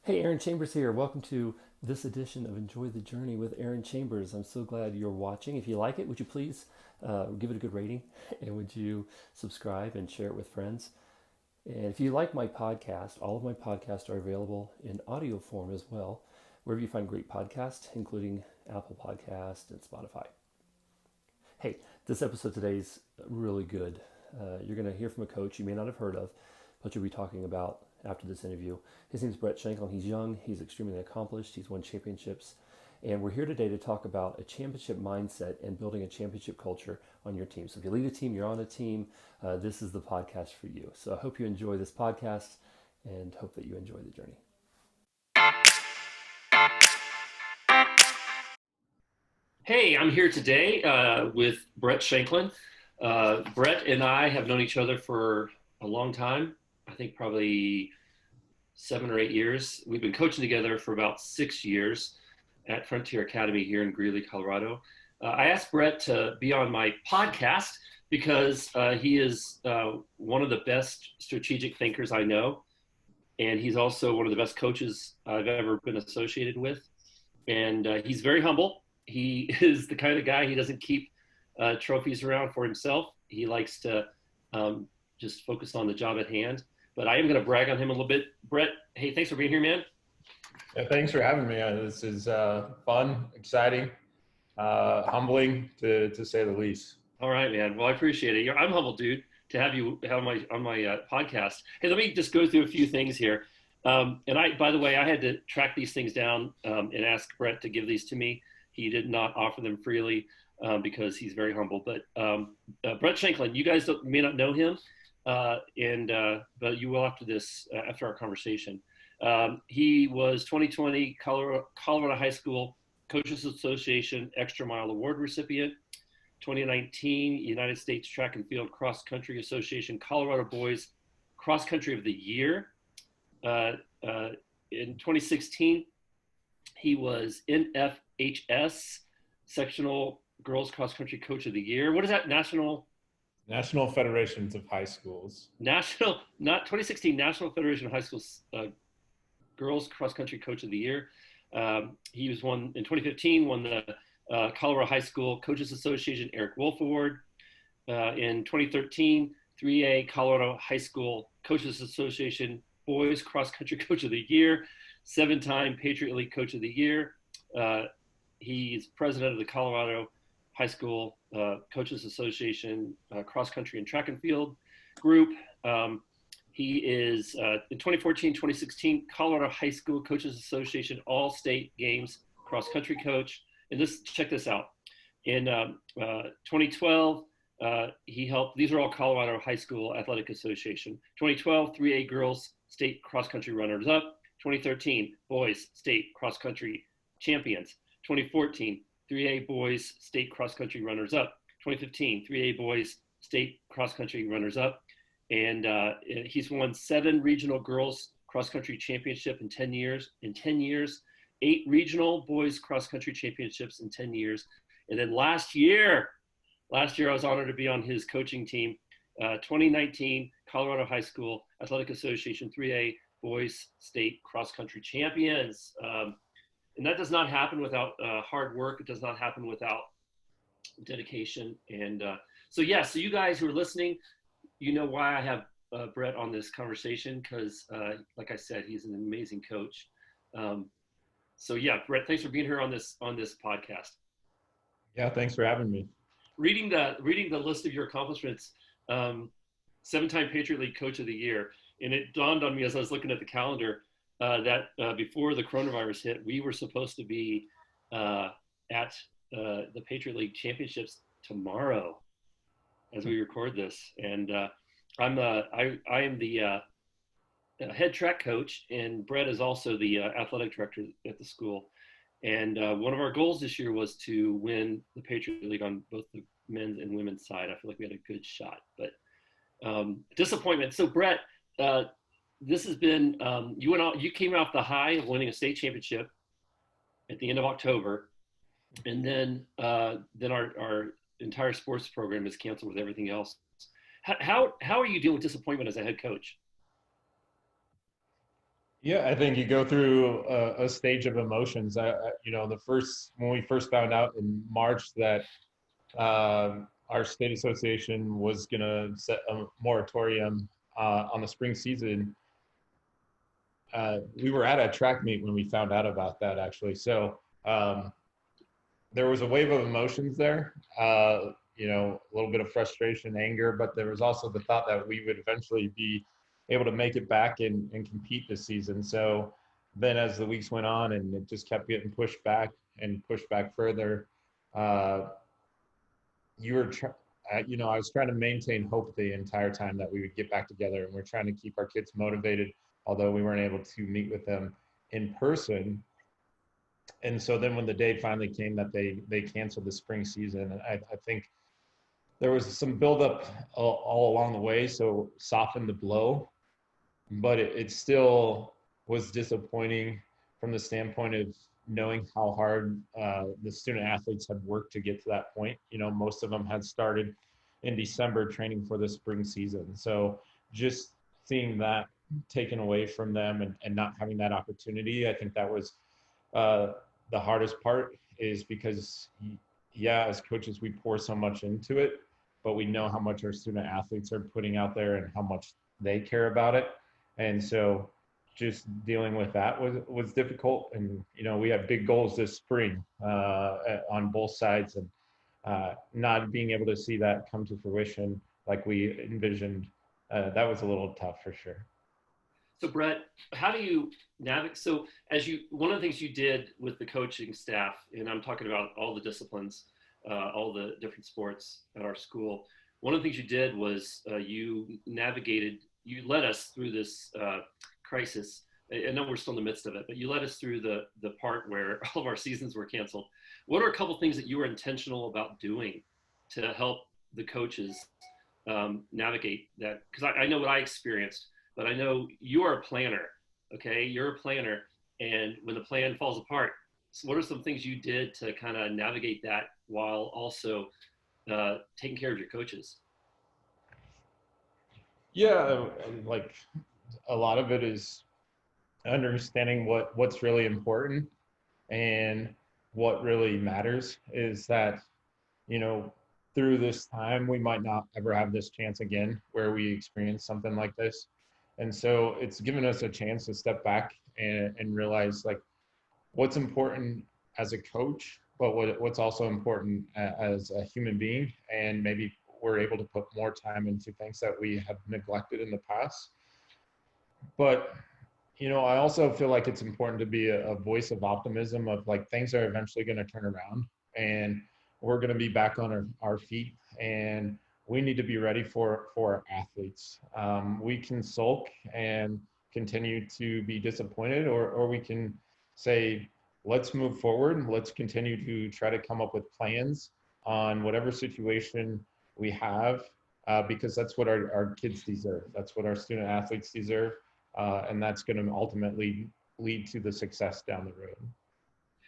Hey, Aaron Chambers here. Welcome to this edition of Enjoy the Journey with Aaron Chambers. I'm so glad you're watching. If you like it, would you please give it a good rating? And would you subscribe and share it with friends? And if you like my podcast, all of my podcasts are available in audio form as well, wherever you find great podcasts, including Apple Podcasts and Spotify. Hey, this episode today is really good. You're going to hear from a coach you may not have heard of, but you'll be talking about after this interview. His name's Brett Shanklin. He's young, he's extremely accomplished, he's won championships. And we're here today to talk about a championship mindset and building a championship culture on your team. So if you lead a team, you're on a team, this is the podcast for you. So I hope you enjoy this podcast and hope that you enjoy the journey. Hey, I'm here today with Brett Shanklin. Brett and I have known each other for a long time. I think probably 7 or 8 years. We've been coaching together for about 6 years at Frontier Academy here in Greeley, Colorado. I asked Brett to be on my podcast because he is one of the best strategic thinkers I know. And he's also one of the best coaches I've ever been associated with. And he's very humble. He is the kind of guy, he doesn't keep trophies around for himself. He likes to just focus on the job at hand. But I am going to brag on him a little bit. Brett, hey, thanks for being here, man. Yeah, thanks for having me. This is fun, exciting, humbling to say the least. All right, man. Well, I appreciate it. I'm humbled, dude, to have you on my podcast. Hey, let me just go through a few things here. By the way, I had to track these things down and ask Brett to give these to me. He did not offer them freely because he's very humble. But Brett Shanklin, you guys may not know him. But you will after this, after our conversation. He was 2020 Colorado High School Coaches Association Extra Mile Award recipient, 2019 United States Track and Field Cross Country Association Colorado Boys Cross Country of the Year. In 2016, he was NFHS Sectional Girls Cross Country Coach of the Year. What is that? National Federations of High Schools. 2016 National Federation of High Schools Girls Cross Country Coach of the Year. He was in 2015, won the Colorado High School Coaches Association Eric Wolf Award. In 2013, 3A Colorado High School Coaches Association Boys Cross Country Coach of the Year, 7-time Patriot League Coach of the Year. He's president of the Colorado High School Coaches Association Cross Country and Track and Field group. He is in 2014-2016 Colorado High School Coaches Association All-State Games Cross Country Coach. And check this out. In 2012, he helped, these are all Colorado High School Athletic Association. 2012, 3A Girls State Cross Country Runners-Up. 2013, Boys State Cross Country Champions. 2014, 3A Boys State Cross Country Runners-Up. 2015, 3A Boys State Cross Country Runners-Up. And he's won 7 regional girls cross country championship in 10 years. 8 regional boys cross country championships in 10 years. And then last year I was honored to be on his coaching team. 2019 Colorado High School Athletic Association 3A Boys State Cross Country Champions. And that does not happen without hard work. It does not happen without dedication. And so you guys who are listening, you know why I have Brett on this conversation, because like I said, he's an amazing coach. Brett, thanks for being here on this podcast. Yeah, thanks for having me. Reading the list of your accomplishments, 7-time Patriot League Coach of the Year, and it dawned on me as I was looking at the calendar that before the coronavirus hit, we were supposed to be at the Patriot League Championships tomorrow as we record this. And I am the head track coach, and Brett is also the athletic director at the school. And one of our goals this year was to win the Patriot League on both the men's and women's side. I feel like we had a good shot, but disappointment. So Brett, this has been you came off the high of winning a state championship at the end of October, and then our entire sports program is canceled with everything else. How are you dealing with disappointment as a head coach? Yeah, I think you go through a stage of emotions. When we first found out in March that our state association was going to set a moratorium on the spring season, we were at a track meet when we found out about that, actually. So there was a wave of emotions there, a little bit of frustration, anger, but there was also the thought that we would eventually be able to make it back and compete this season. So then as the weeks went on and it just kept getting pushed back and pushed back further, uh, I was trying to maintain hope the entire time that we would get back together, and we're trying to keep our kids motivated, although we weren't able to meet with them in person. And so then when the day finally came that they canceled the spring season, I think there was some buildup all along the way, so softened the blow, but it still was disappointing from the standpoint of knowing how hard the student athletes had worked to get to that point. Most of them had started in December training for the spring season. So just seeing that taken away from them and not having that opportunity, I think that was the hardest part, is because, yeah, as coaches, we pour so much into it, but we know how much our student athletes are putting out there and how much they care about it. And so just dealing with that was difficult. And, we have big goals this spring on both sides, and not being able to see that come to fruition like we envisioned, that was a little tough for sure. So Brett, how do you navigate? So one of the things you did with the coaching staff, and I'm talking about all the disciplines, all the different sports at our school. One of the things you did was you led us through this crisis. I know we're still in the midst of it, but you led us through the part where all of our seasons were canceled. What are a couple things that you were intentional about doing to help the coaches navigate that? Because I know what I experienced, but I know you are a planner, okay? You're a planner, and when the plan falls apart, so what are some things you did to kind of navigate that while also taking care of your coaches? Yeah, like a lot of it is understanding what's really important and what really matters. Is that, through this time, we might not ever have this chance again where we experience something like this. And so it's given us a chance to step back and realize like what's important as a coach, but what's also important as a human being. And maybe we're able to put more time into things that we have neglected in the past. But I also feel like it's important to be a voice of optimism, of like things are eventually going to turn around and we're going to be back on our feet, and we need to be ready for our athletes. We can sulk and continue to be disappointed, or we can say, let's move forward. Let's continue to try to come up with plans on whatever situation we have, because that's what our kids deserve. That's what our student athletes deserve. And that's going to ultimately lead to the success down the road.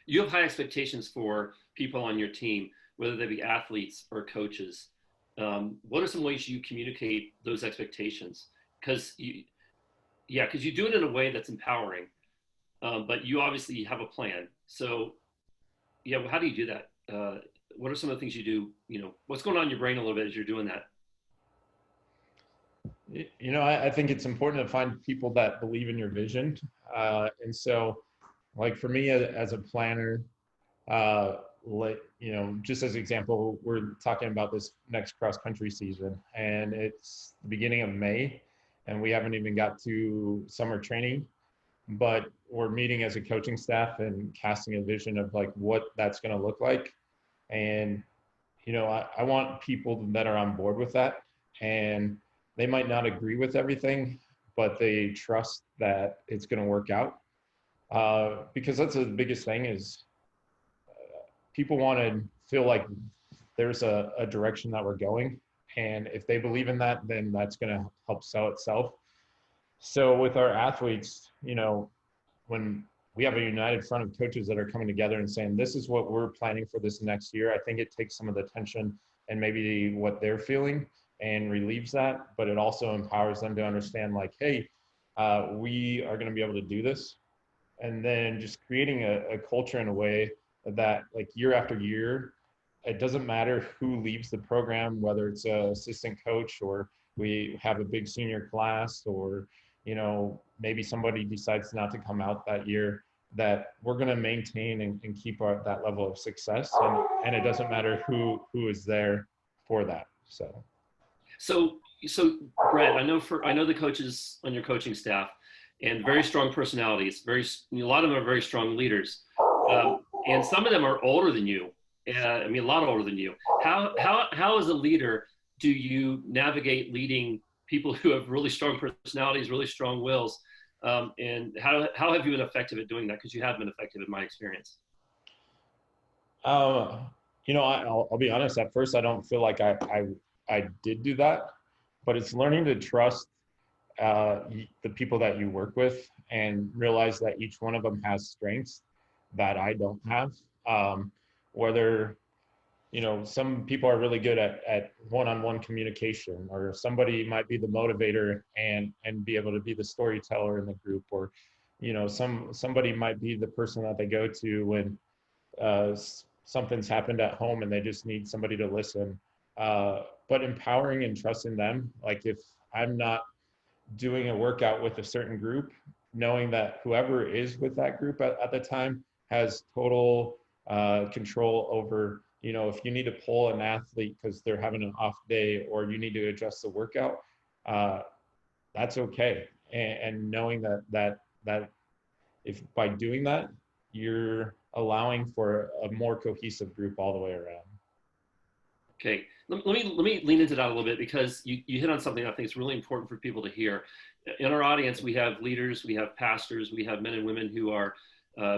You have high expectations for people on your team, whether they be athletes or coaches. What are some ways you communicate those expectations? Because you do it in a way that's empowering, but you obviously have a plan. So, yeah, how do you do that? What are some of the things you do? What's going on in your brain a little bit as you're doing that? I think it's important to find people that believe in your vision. And so, like for me as a planner, just as an example, we're talking about this next cross country season, and it's the beginning of May, and we haven't even got to summer training, but we're meeting as a coaching staff and casting a vision of like what that's going to look like. And, I want people that are on board with that, and they might not agree with everything, but they trust that it's going to work out. Because that's the biggest thing is people want to feel like there's a direction that we're going. And if they believe in that, then that's going to help sell itself. So with our athletes, when we have a united front of coaches that are coming together and saying, this is what we're planning for this next year, I think it takes some of the tension and maybe what they're feeling and relieves that, but it also empowers them to understand like, hey, we are going to be able to do this. And then just creating a culture in a way that like year after year, it doesn't matter who leaves the program, whether it's an assistant coach or we have a big senior class, or, you know, maybe somebody decides not to come out that year, that we're going to maintain and keep that level of success. And it doesn't matter who is there for that. So Brett, I know the coaches on your coaching staff, and very strong personalities. A lot of them are very strong leaders, and some of them are older than you. I mean, a lot older than you. How as a leader do you navigate leading people who have really strong personalities, really strong wills, and how have you been effective at doing that? Because you have been effective in my experience. You know, I'll be honest. At first, I don't feel like I did do that, but it's learning to trust the people that you work with and realize that each one of them has strengths that I don't have. Whether, you know, some people are really good at one-on-one communication, or somebody might be the motivator and be able to be the storyteller in the group, or, you know, somebody might be the person that they go to when something's happened at home and they just need somebody to listen. But empowering and trusting them, like if I'm not doing a workout with a certain group, knowing that whoever is with that group at the time has total control over, you know, if you need to pull an athlete because they're having an off day, or you need to adjust the workout, that's okay. And knowing that if by doing that, you're allowing for a more cohesive group all the way around. Okay, let me lean into that a little bit, because you hit on something I think is really important for people to hear. In our audience, we have leaders, we have pastors, we have men and women who are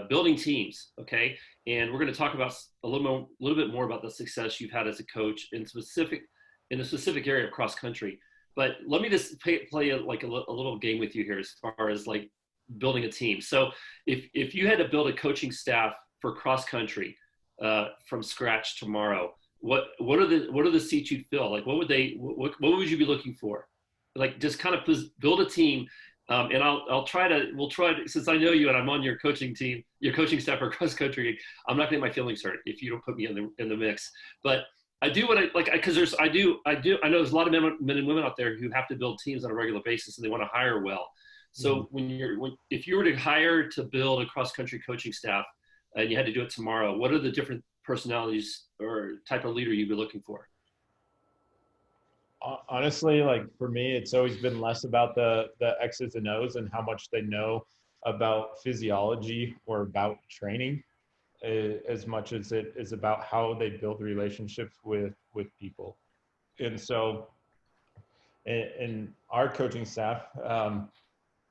building teams. Okay, and we're going to talk about a little bit more about the success you've had as a coach in a specific area of cross country. But let me just play a little game with you here as far as like building a team. So if you had to build a coaching staff for cross country from scratch tomorrow, what are the seats you'd fill? Like, what would you be looking for? Like, just kind of build a team. And we'll try to, since I know you and I'm on your coaching team, your coaching staff for cross country, I'm not getting my feelings hurt if you don't put me in the mix. But I do what I like, because I know there's a lot of men and women out there who have to build teams on a regular basis and they want to hire well. So if you were to hire to build a cross country coaching staff and you had to do it tomorrow, what are the different personalities or type of leader you'd be looking for? Honestly, like for me, it's always been less about the X's and O's and how much they know about physiology or about training, as much as it is about how they build relationships with people. And so in our coaching staff,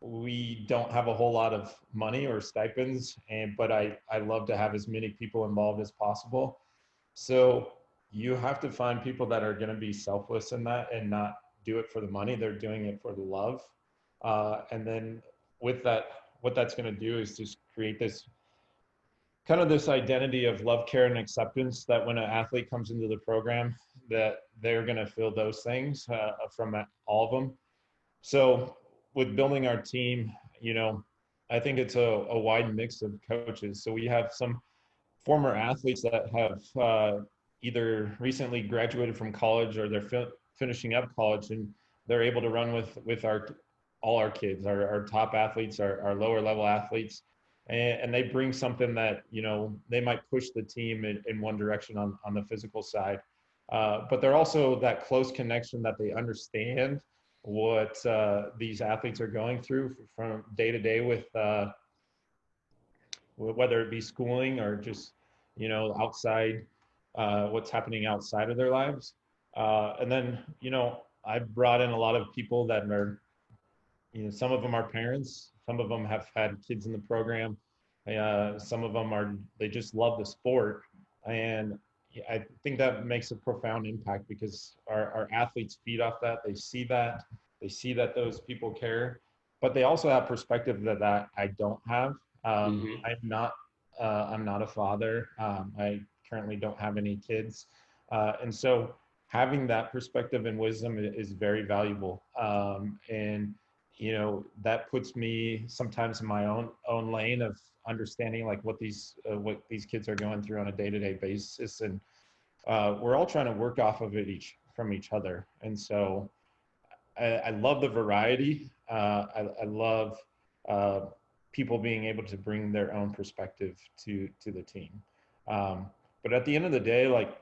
we don't have a whole lot of money or stipends, but I love to have as many people involved as possible. So you have to find people that are going to be selfless in that and not do it for the money. They're doing it for the love. And then with that, what that's going to do is just create this kind of this identity of love, care, and acceptance, that when an athlete comes into the program, that they're going to feel those things from all of them. So with building our team, you know, I think it's a wide mix of coaches. So we have some former athletes that have either recently graduated from college or they're finishing up college, and they're able to run with all our kids, our top athletes, our lower level athletes, and they bring something that, you know, they might push the team in one direction on the physical side, but they're also that close connection that they understand what these athletes are going through from day to day with whether it be schooling or just, you know, outside, what's happening outside of their lives. And then, you know, I've brought in a lot of people that are, you know, some of them are parents, some of them have had kids in the program. Some of them they just love the sport. And I think that makes a profound impact, because our athletes feed off that. They see that those people care, but they also have perspective that I don't have. I'm not a father. I currently don't have any kids. And so having that perspective and wisdom is very valuable. And that puts me sometimes in my own lane of understanding like what these kids are going through on a day-to-day basis. And we're all trying to work off of it from each other. And so I love the variety. I love people being able to bring their own perspective to the team. But at the end of the day, like,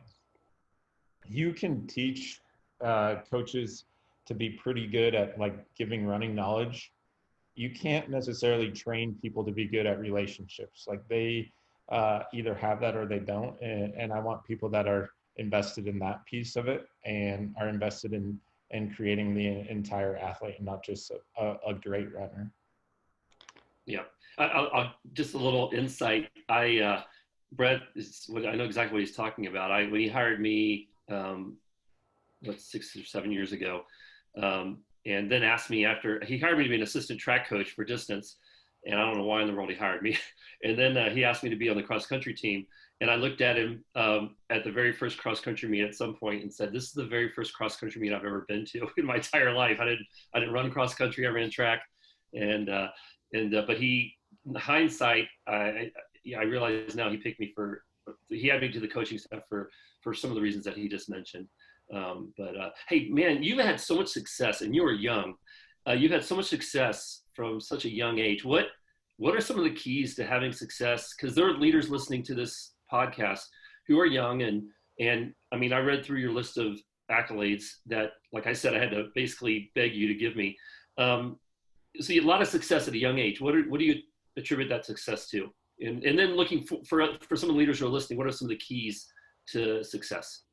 you can teach coaches to be pretty good at like giving running knowledge. You can't necessarily train people to be good at relationships. Like, they either have that or they don't. And I want people that are invested in that piece of it and are invested in creating the entire athlete, not just a great runner. Yeah, I'll just a little insight. Brett I know exactly what he's talking about. When he hired me, 6 or 7 years ago, and then asked me, after he hired me to be an assistant track coach for distance, and I don't know why in the world he hired me. And then he asked me to be on the cross country team. And I looked at him at the very first cross country meet at some point and said, "This is the very first cross country meet I've ever been to in my entire life. I didn't run cross country. I ran track." But he, in hindsight, I realize now he picked me he had me do the coaching stuff for some of the reasons that he just mentioned. Hey, man, you've had so much success, and you were young. You've had so much success from such a young age. What are some of the keys to having success? Because there are leaders listening to this podcast who are young, and I mean, I read through your list of accolades that, like I said, I had to basically beg you to give me. So you had a lot of success at a young age. What do you attribute that success to? And then looking for some of the leaders who are listening, what are some of the keys to success?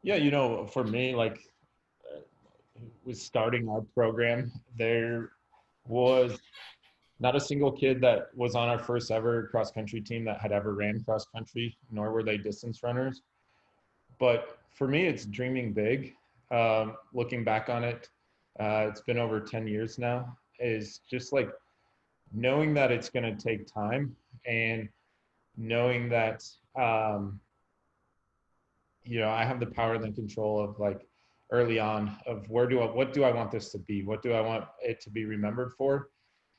Yeah, for me, like, with starting our program, there was not a single kid that was on our first ever cross country team that had ever ran cross country, nor were they distance runners. But for me, it's dreaming big. Looking back on it, it's been over 10 years now, is just like knowing that it's going to take time, and knowing that, I have the power and the control of, like, early on, of what do I want this to be? What do I want it to be remembered for?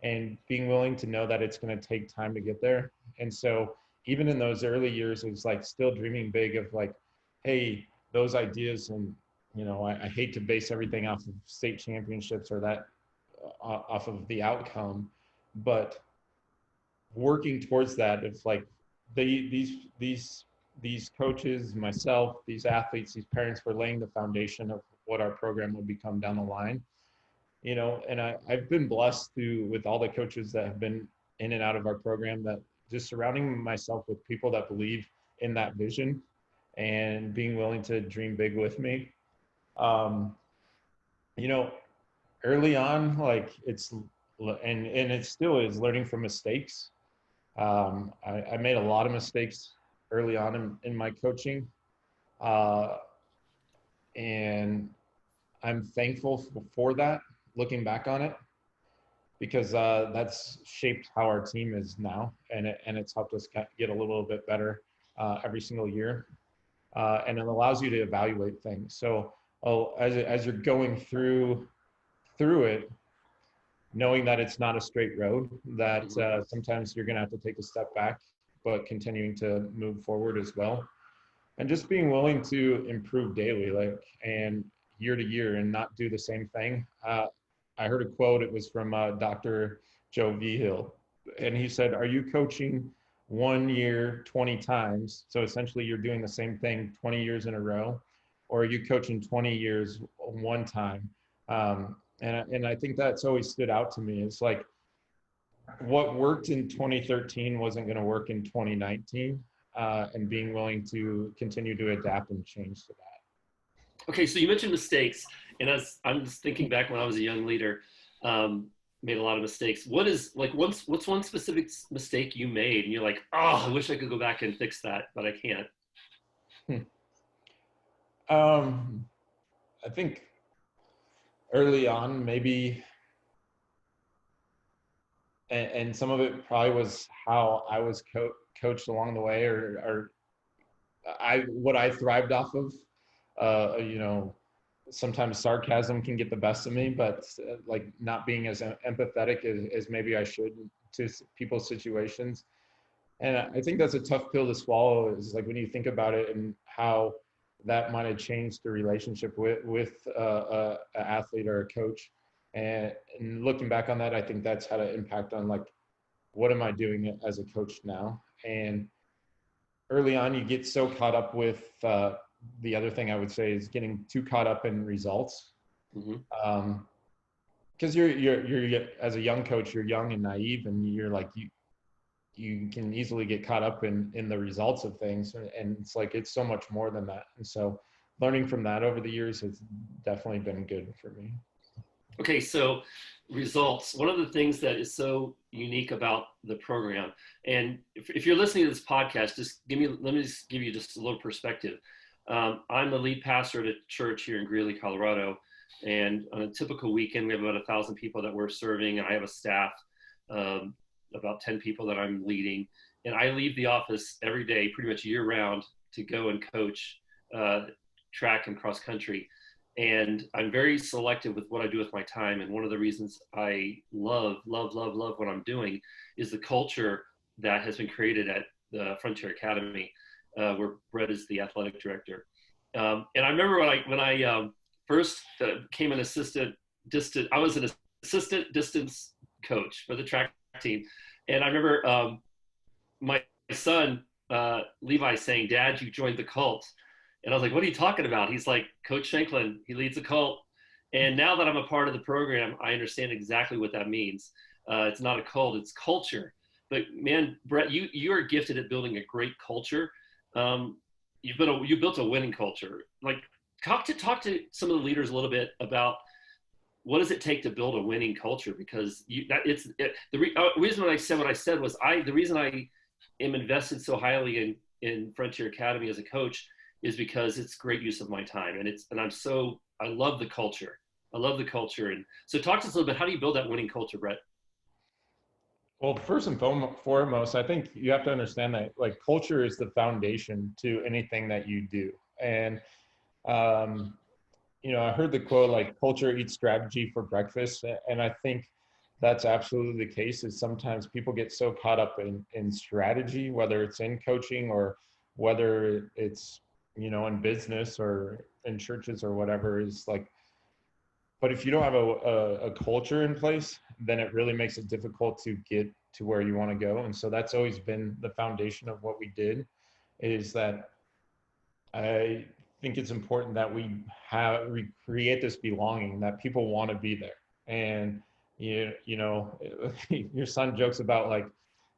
And being willing to know that it's going to take time to get there. And so even in those early years, it was like still dreaming big of, like, hey, those ideas. And, I hate to base everything off of state championships or that off of the outcome, but working towards that, it's like these coaches, myself, these athletes, these parents were laying the foundation of what our program would become down the line. And I've been blessed with all the coaches that have been in and out of our program, that just surrounding myself with people that believe in that vision and being willing to dream big with me. Early on, like, it still is learning from mistakes. I made a lot of mistakes early on in my coaching. And I'm thankful for that, looking back on it, because that's shaped how our team is now, and it's helped us get a little bit better every single year, and it allows you to evaluate things. So as you're going through it, knowing that it's not a straight road, that sometimes you're going to have to take a step back, but continuing to move forward as well, and just being willing to improve daily, like, and year to year, and not do the same thing. I heard a quote, it was from Dr. Joe Vigil, and he said, "Are you coaching 1 year 20 times? So essentially you're doing the same thing 20 years in a row, or are you coaching 20 years one time?" And I think that's always stood out to me. It's like, what worked in 2013 wasn't going to work in 2019, and being willing to continue to adapt and change to that. Okay, so you mentioned mistakes, and I'm just thinking back when I was a young leader, made a lot of mistakes. What's one specific mistake you made, and you're like, oh, I wish I could go back and fix that, but I can't? I think early on, maybe, and some of it probably was how I was coached along the way, or what I thrived off of. sometimes sarcasm can get the best of me, but like not being as empathetic as maybe I should to people's situations. And I think that's a tough pill to swallow, is like when you think about it and how that might have changed the relationship with an athlete or a coach. And looking back on that, I think that's had an impact on like, what am I doing as a coach now? And early on, you get so caught up with the other thing I would say is getting too caught up in results. Mm-hmm. Because you're as a young coach, you're young and naive, and you're like you can easily get caught up in the results of things, and it's like it's so much more than that. And so learning from that over the years has definitely been good for me. Okay, so results. One of the things that is so unique about the program, and if you're listening to this podcast, let me just give you just a little perspective. I'm the lead pastor at a church here in Greeley, Colorado, and on a typical weekend, we have about 1,000 people that we're serving, and I have a staff, about 10 people that I'm leading, and I leave the office every day, pretty much year round, to go and coach track and cross country. And I'm very selective with what I do with my time. And one of the reasons I love what I'm doing is the culture that has been created at the Frontier Academy, where Brett is the athletic director. And I remember when I first became an I was an assistant distance coach for the track team. And I remember my son, Levi, saying, "Dad, you joined the cult." And I was like, "What are you talking about?" He's like, "Coach Shanklin, he leads a cult." And now that I'm a part of the program, I understand exactly what that means. It's not a cult, it's culture. But man, Brett, you are gifted at building a great culture. You built a winning culture. Like, talk to some of the leaders a little bit about what does it take to build a winning culture? Because the reason I said what I said was the reason I am invested so highly in Frontier Academy as a coach is because it's great use of my time, and I love the culture. I love the culture. And so talk to us a little bit. How do you build that winning culture, Brett? Well, first and foremost, I think you have to understand that like culture is the foundation to anything that you do. And I heard the quote like culture eats strategy for breakfast, and I think that's absolutely the case. Is sometimes people get so caught up in strategy, whether it's in coaching or whether it's in business or in churches or whatever, is like, but if you don't have a culture in place, then it really makes it difficult to get to where you want to go. And so that's always been the foundation of what we did, is that I think it's important that we create this belonging, that people want to be there. And your son jokes about like,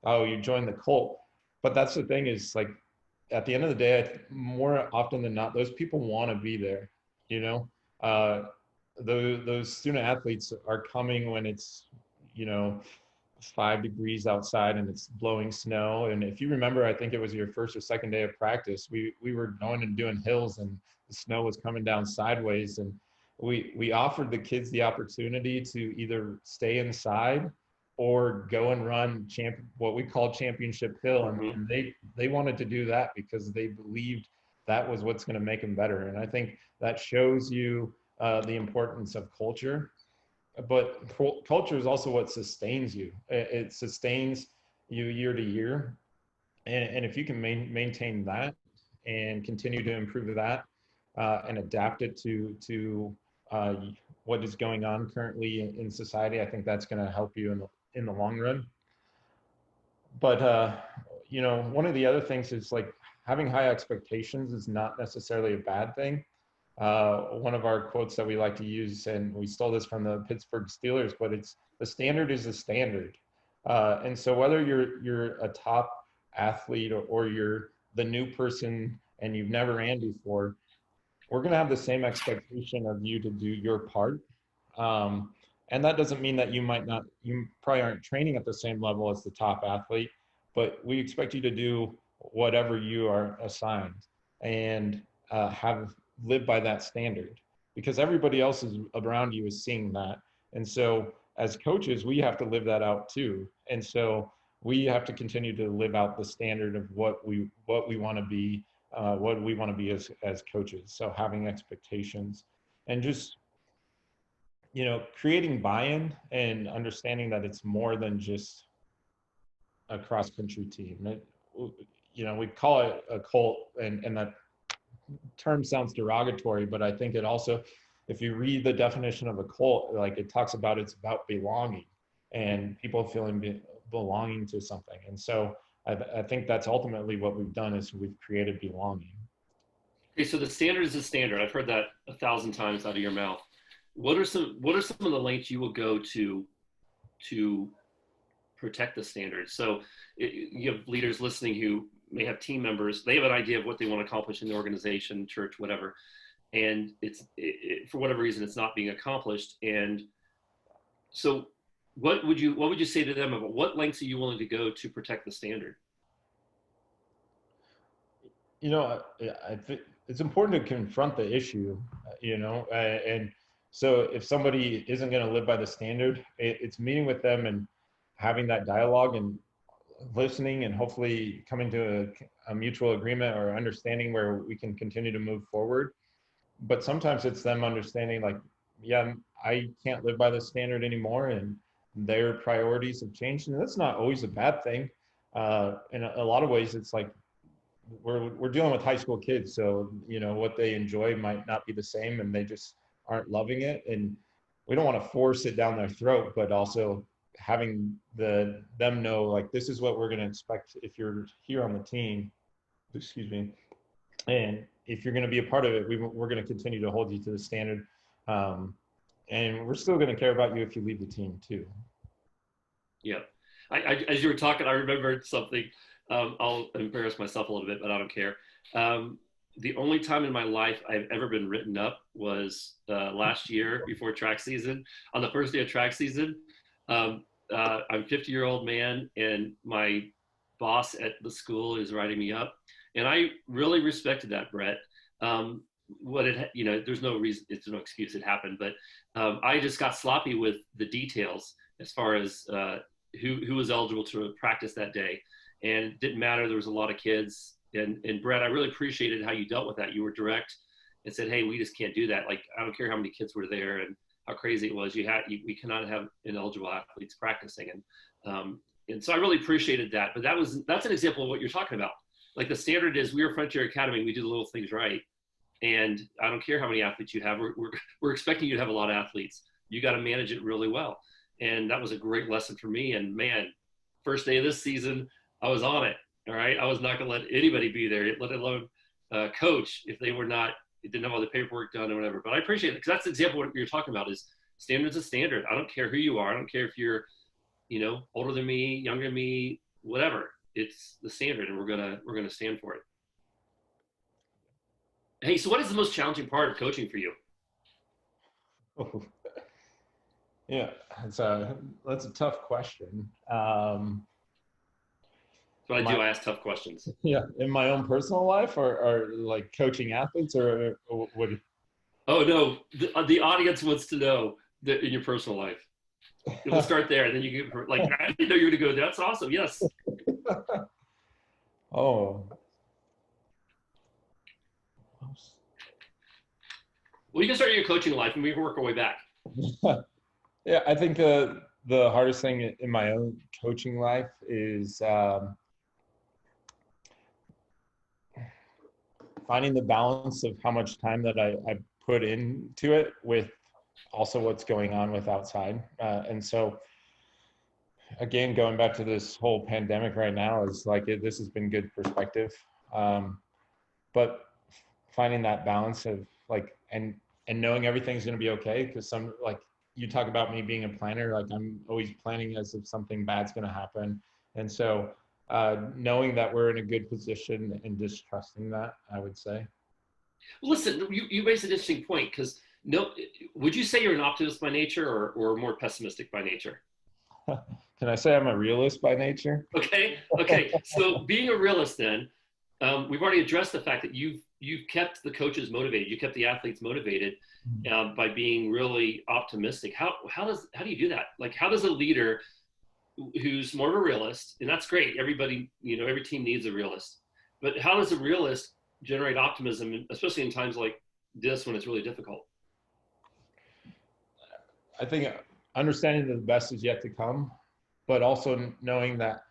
oh, you joined the cult, but that's the thing, is like at the end of the day, more often than not, those people want to be there. Those student athletes are coming when it's 5 degrees outside and it's blowing snow. And if you remember, I think it was your first or second day of practice, we were going and doing hills, and the snow was coming down sideways, and we offered the kids the opportunity to either stay inside or go and run what we call Championship Hill. Mm-hmm. And they wanted to do that because they believed that was what's going to make them better. And I think that shows you the importance of culture. But culture is also what sustains you. It sustains you year to year. And if you can maintain that and continue to improve that and adapt it to what is going on currently in society, I think that's going to help you in the long run. But, one of the other things is like having high expectations is not necessarily a bad thing. One of our quotes that we like to use, and we stole this from the Pittsburgh Steelers, but it's the standard is the standard. And so whether you're a top athlete or you're the new person and you've never ran before, we're going to have the same expectation of you to do your part. And that doesn't mean that you probably aren't training at the same level as the top athlete, but we expect you to do whatever you are assigned and live by that standard, because everybody else around you is seeing that. And so as coaches, we have to live that out too. And so we have to continue to live out the standard of what we want to be, as coaches. So having expectations. and just, creating buy-in and understanding that it's more than just a cross-country team. We call it a cult, and that term sounds derogatory, but I think it also, if you read the definition of a cult, like it talks about, it's about belonging and people feeling belonging to something. And so I think that's ultimately what we've done, is we've created belonging. Okay, so the standard is the standard. I've heard that 1,000 times out of your mouth. What are some of the lengths you will go to protect the standard? So you have leaders listening who may have team members. They have an idea of what they want to accomplish in the organization, church, whatever, and for whatever reason it's not being accomplished. And so what would you say to them about what lengths are you willing to go to protect the standard? I think it's important to confront the issue, and so if somebody isn't going to live by the standard, it's meeting with them and having that dialogue and listening, and hopefully coming to a mutual agreement or understanding where we can continue to move forward. But sometimes it's them understanding, like, yeah, I can't live by the standard anymore, and their priorities have changed. And that's not always a bad thing. In a lot of ways, it's like we're dealing with high school kids, so what they enjoy might not be the same, and they just aren't loving it. And we don't want to force it down their throat, but also having them know, like, this is what we're going to expect if you're here on the team, and if you're going to be a part of it, we're going to continue to hold you to the standard, and we're still going to care about you if you leave the team too. Yeah, I as you were talking, I remembered something. I'll embarrass myself a little bit, but I don't care. The only time in my life I've ever been written up was last year before track season. On the first day of track season, I'm a 50-year-old man, and my boss at the school is writing me up, and I really respected that, Brett. There's no reason, it's no excuse, it happened, but I just got sloppy with the details as far as who was eligible to practice that day, and it didn't matter. There was a lot of kids, and Brett, I really appreciated how you dealt with that. You were direct and said, hey, we just can't do that. Like, I don't care how many kids were there and how crazy it was. We cannot have ineligible athletes practicing. And so I really appreciated that. But that's an example of what you're talking about. Like, the standard is, we are Frontier Academy. We do the little things right. And I don't care how many athletes you have. We're expecting you to have a lot of athletes. You got to manage it really well. And that was a great lesson for me. And man, first day of this season, I was on it. All right. I was not going to let anybody be there, let alone coach, if they didn't have all the paperwork done or whatever. But I appreciate it, because that's the example of what you're talking about, is standard's a standard. I don't care who you are. I don't care if you're, older than me, younger than me, whatever. It's the standard, and we're gonna stand for it. Hey, so what is the most challenging part of coaching for you? Oh, yeah, that's a tough question. So I do. I ask tough questions. Yeah, in my own personal life, or like coaching athletes, or what? Oh no, the audience wants to know that in your personal life. We'll start there, and then you can, like, I didn't know you were going to go there. That's awesome. Yes. Oh. Well, you can start your coaching life, and we can work our way back. Yeah, I think the hardest thing in my own coaching life is finding the balance of how much time that I put into it with also what's going on with outside. And so, again, going back to this whole pandemic right now, is like, this has been good perspective. But finding that balance of, like, and knowing everything's going to be okay, because like, you talk about me being a planner, like, I'm always planning as if something bad's going to happen. And so knowing that we're in a good position and just trusting that, I would say. Listen, you raised an interesting point, because would you say you're an optimist by nature, or more pessimistic by nature? Can I say I'm a realist by nature? Okay. So being a realist, then, we've already addressed the fact that you've kept the coaches motivated. You kept the athletes motivated by being really optimistic. How do you do that? Like, how does a leader who's more of a realist, and that's great, everybody, every team needs a realist, but how does a realist generate optimism, especially in times like this when it's really difficult? I think understanding that the best is yet to come, but also knowing that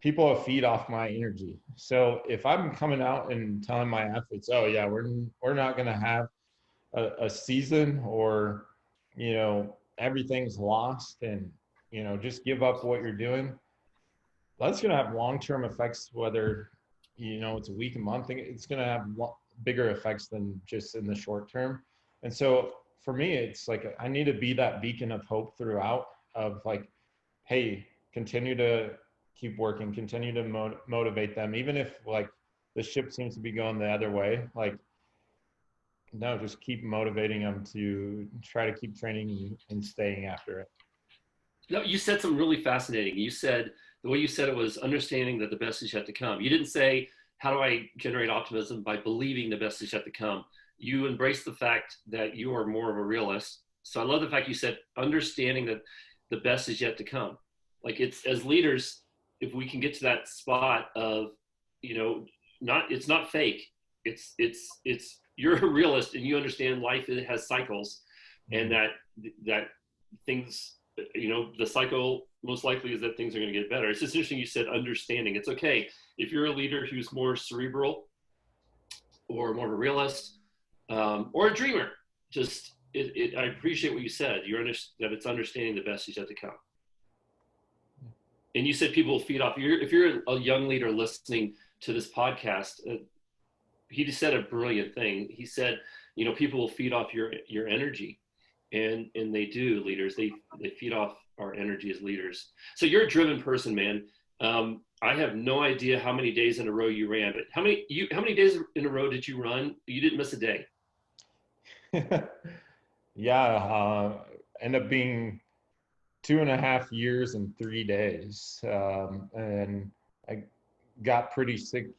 people feed off my energy. So if I'm coming out and telling my athletes, oh yeah, we're not going to have a season, or, you know, everything's lost, and, you know, just give up what you're doing, that's going to have long-term effects, whether, you know, it's a week, a month thing. It's going to have bigger effects than just in the short term. And so for me, it's like, I need to be that beacon of hope throughout, of like, hey, continue to keep working, continue to motivate them, even if like the ship seems to be going the other way. Like, no, just keep motivating them to try to keep training and staying after it. No, you said something really fascinating. You said, the way you said it was understanding that the best is yet to come. You didn't say, how do I generate optimism? By believing the best is yet to come. You embrace the fact that you are more of a realist. So I love the fact you said, understanding that the best is yet to come. Like, it's, as leaders, if we can get to that spot of, you know, it's not fake. It's you're a realist and you understand life has cycles, and that things, you know, the cycle most likely is that things are going to get better. It's just interesting you said understanding. It's okay if you're a leader who's more cerebral or more of a realist, or a dreamer. Just I appreciate what you said. That it's understanding the best is yet to come. And you said people will feed off. If you're a young leader listening to this podcast, he just said a brilliant thing. He said, you know, people will feed off your energy, and they do. Leaders, they feed off our energy as leaders. So you're a driven person, man. I have no idea how many days in a row you ran, but how many days in a row did you run? You didn't miss a day. Yeah, end up being 2.5 years and 3 days. And I got pretty sick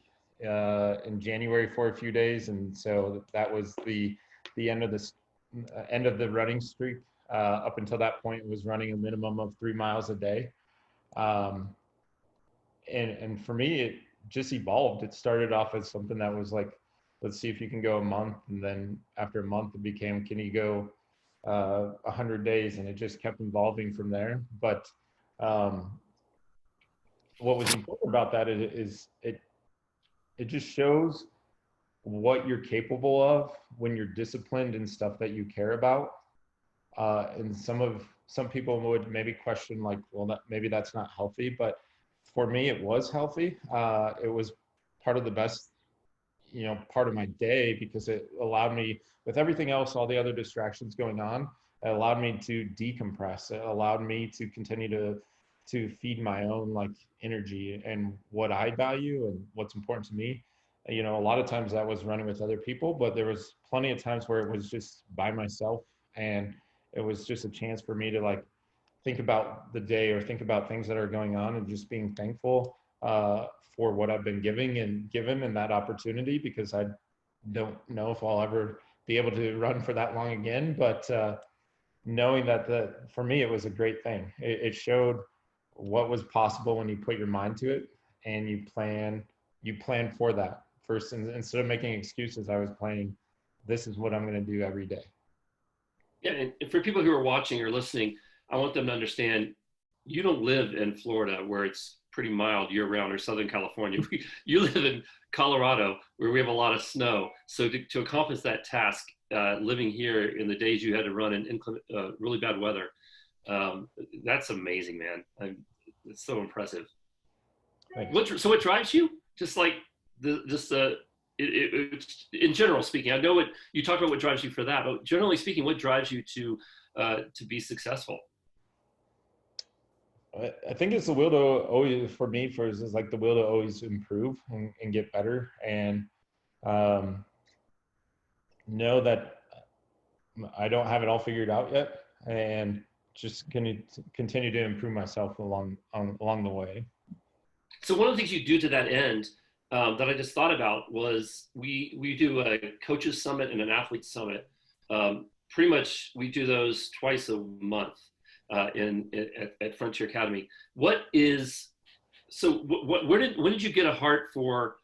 in January for a few days, and so that was the end of the running streak. Up until that point, it was running a minimum of 3 miles a day. And for me, it just evolved. It started off as something that was like, let's see if you can go a month. And then after a month, it became, can you go 100 days? And it just kept evolving from there. But what was important about that is it just shows what you're capable of when you're disciplined in stuff that you care about. And some people would maybe question, like, well, maybe that's not healthy. But for me, it was healthy. It was part of the best, you know, part of my day, because it allowed me, with everything else, all the other distractions going on, it allowed me to decompress. It allowed me to continue to feed my own like energy and what I value and what's important to me. You know, a lot of times that was running with other people, but there was plenty of times where it was just by myself, and it was just a chance for me to like think about the day or think about things that are going on, and just being thankful for what I've been given in that opportunity, because I don't know if I'll ever be able to run for that long again. But knowing that for me, it was a great thing. It showed what was possible when you put your mind to it and you plan for that. First, instead of making excuses, I was planning, this is what I'm going to do every day. Yeah, and for people who are watching or listening, I want them to understand, you don't live in Florida where it's pretty mild year round, or Southern California. You live in Colorado where we have a lot of snow. So to accomplish that task, living here in the days you had to run in really bad weather, that's amazing, man. It's so impressive. So what drives you? Just like in general speaking, I know what you talked about, what drives you for that, but generally speaking, what drives you to be successful? I think it's the will to always, for me, is like the will to always improve and get better, and know that I don't have it all figured out yet, and just continue to improve myself along the way. So one of the things you do to that end that I just thought about was we do a coaches summit and an athlete summit. Pretty much we do those twice a month at Frontier Academy. When did you get a heart for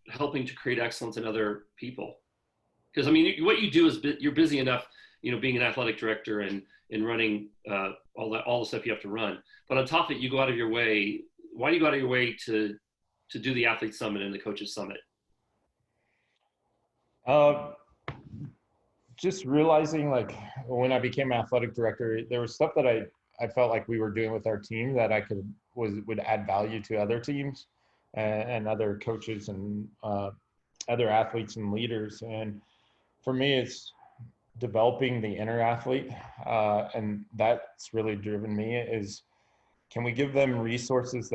helping to create excellence in other people? Because I mean, what you do is you're busy enough. being an athletic director and running all the stuff you have to run. But on top of it, you go out of your way. Why do you go out of your way to do the athlete summit and the coaches summit? Just realizing, like, when I became athletic director, there was stuff that I felt like we were doing with our team that would add value to other teams and other coaches and other athletes and leaders. And for me, it's developing the inner athlete, and that's really driven me. Is, can we give them resources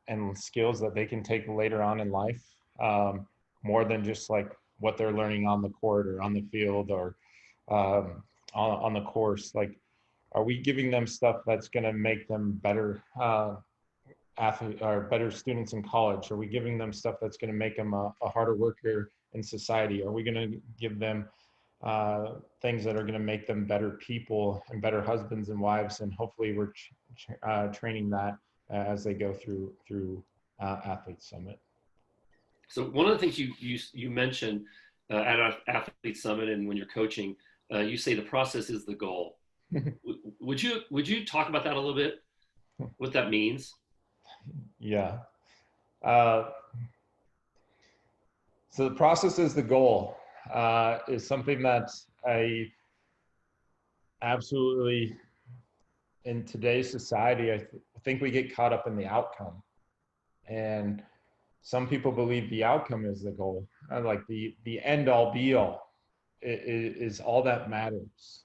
and skills that they can take later on in life, more than just like what they're learning on the court or on the field or on the course? Like, are we giving them stuff that's going to make them better athlete or better students in college? Are we giving them stuff that's going to make them a harder worker in society? Are we going to give them things that are going to make them better people and better husbands and wives? And hopefully we're training that as they go through Athlete Summit. So one of the things you mentioned at our Athlete Summit and when you're coaching, you say the process is the goal. Would you talk about that a little bit? What that means? Yeah. So the process is the goal is something that I absolutely, in today's society, I think we get caught up in the outcome. And some people believe the outcome is the goal. Like the end all be all is all that matters.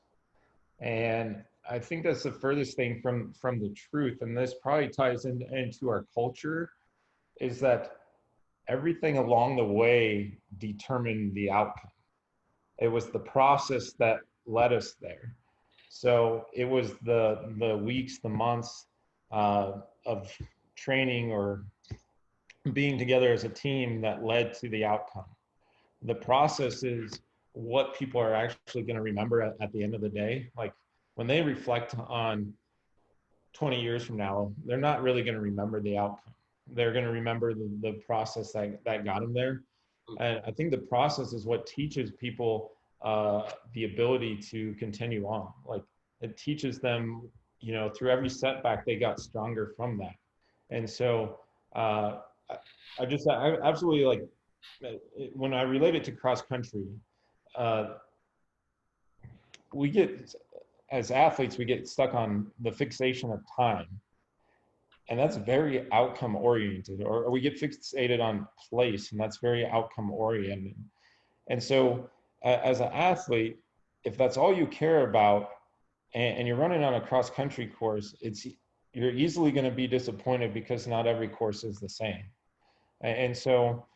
And I think that's the furthest thing from the truth. And this probably ties into our culture, is that everything along the way determined the outcome. It was the process that led us there. So it was the weeks, the months of training or being together as a team that led to the outcome. The process is what people are actually going to remember at the end of the day. Like, when they reflect on 20 years from now, they're not really going to remember the outcome. They're going to remember the process that got them there. And I think the process is what teaches people the ability to continue on. Like, it teaches them, through every setback, they got stronger from that. And so I absolutely, like, when I relate it to cross country, as athletes, we get stuck on the fixation of time. And that's very outcome oriented, or we get fixated on place, and that's very outcome oriented. And so as an athlete, if that's all you care about, and you're running on a cross country course, you're easily going to be disappointed because not every course is the same. And so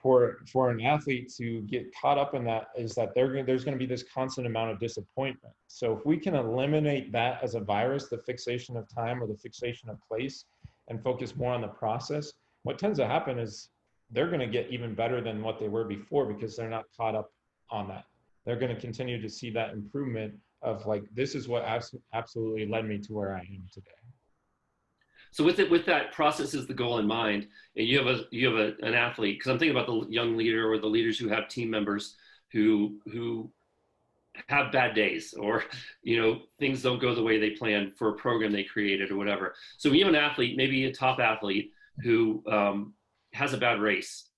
for an athlete to get caught up in that is that there's going to be this constant amount of disappointment. So if we can eliminate that as a virus, the fixation of time or the fixation of place, and focus more on the process, what tends to happen is they're going to get even better than what they were before, because they're not caught up on that. They're going to continue to see that improvement of, like, this is what absolutely led me to where I am today. So with that process is the goal in mind, and you have an athlete, because I'm thinking about the young leader or the leaders who have team members who have bad days, or things don't go the way they planned for a program they created or whatever. So when you have an athlete, maybe a top athlete who has a bad race,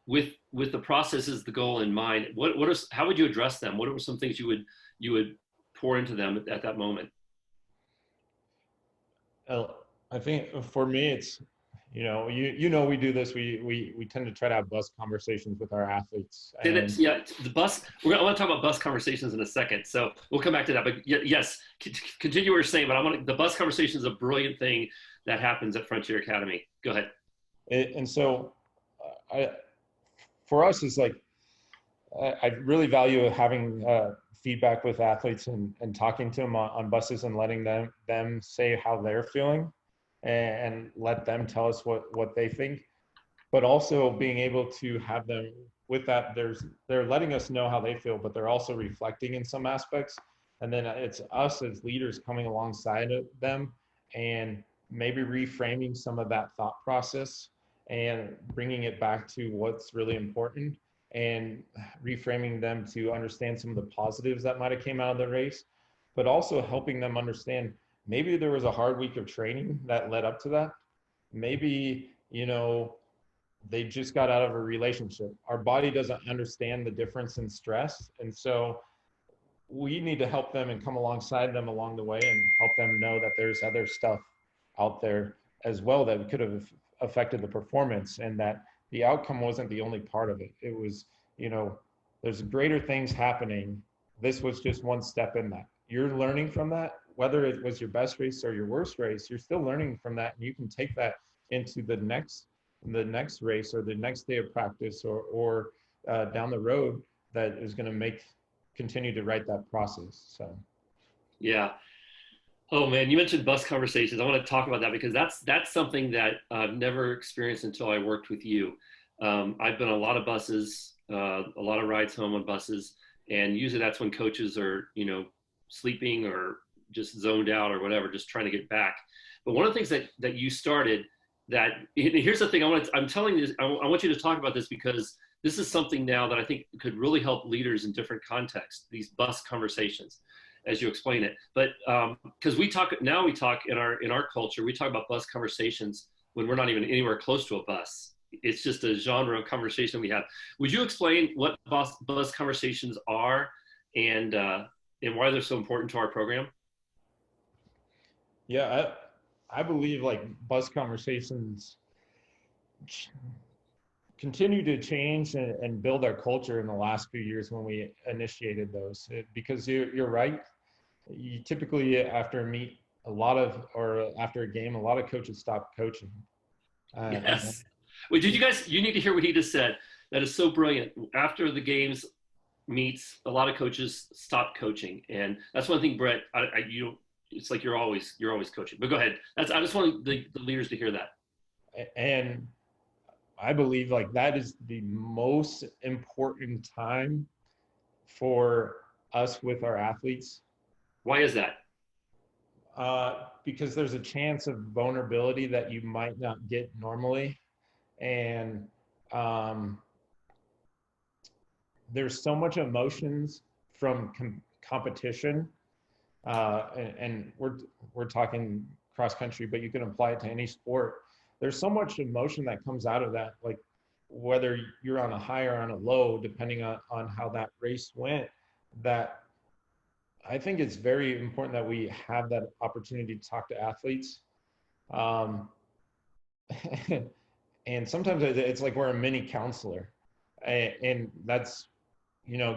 with the process is the goal in mind, how would you address them? What are some things you would pour into them at that moment? I think for me, it's, we do this. We tend to try to have bus conversations with our athletes. Yeah, the bus. I want to talk about bus conversations in a second, so we'll come back to that. But yes, continue what you're saying. But the bus conversation is a brilliant thing that happens at Frontier Academy. Go ahead. And so, for us, it's like, I really value having feedback with athletes and talking to them on buses and letting them say how they're feeling, and let them tell us what they think, but also being able to have them with that. They're letting us know how they feel, but they're also reflecting in some aspects. And then it's us as leaders coming alongside of them and maybe reframing some of that thought process and bringing it back to what's really important. and reframing them to understand some of the positives that might have came out of the race, but also helping them understand maybe there was a hard week of training that led up to that. Maybe, they just got out of a relationship. Our body doesn't understand the difference in stress. And so we need to help them and come alongside them along the way and help them know that there's other stuff out there as well that could have affected the performance, and that the outcome wasn't the only part of it. It was, there's greater things happening. This was just one step in that. You're learning from that, whether it was your best race or your worst race, you're still learning from that, and you can take that into the next race or the next day of practice or down the road that is going to continue to write that process. So Yeah. Oh man, you mentioned bus conversations. I want to talk about that because that's something that I've never experienced until I worked with you. I've been on a lot of buses, a lot of rides home on buses, and usually that's when coaches are, sleeping or just zoned out or whatever, just trying to get back. But one of the things that you started, that here's the thing I'm telling you, I want you to talk about this because this is something now that I think could really help leaders in different contexts, these bus conversations, as you explain it. But because we talk in our culture, we talk about bus conversations when we're not even anywhere close to a bus. It's just a genre of conversation we have. Would you explain what bus conversations are and why they're so important to our program? Yeah, I believe like bus conversations continue to change and build our culture in the last few years when we initiated those. Because you're right. You typically after a meet, after a game, a lot of coaches stop coaching. Yes. Wait, you need to hear what he just said. That is so brilliant. After the games meets, a lot of coaches stop coaching. And that's one thing, Brett, it's like you're always coaching, but go ahead. I just want the leaders to hear that. And I believe like that is the most important time for us with our athletes. Why is that? Because there's a chance of vulnerability that you might not get normally. And there's so much emotions from competition. And we're talking cross country, but you can apply it to any sport. There's so much emotion that comes out of that, like whether you're on a high or on a low, depending on how that race went, that I think it's very important that we have that opportunity to talk to athletes. And sometimes it's like we're a mini counselor. And that's,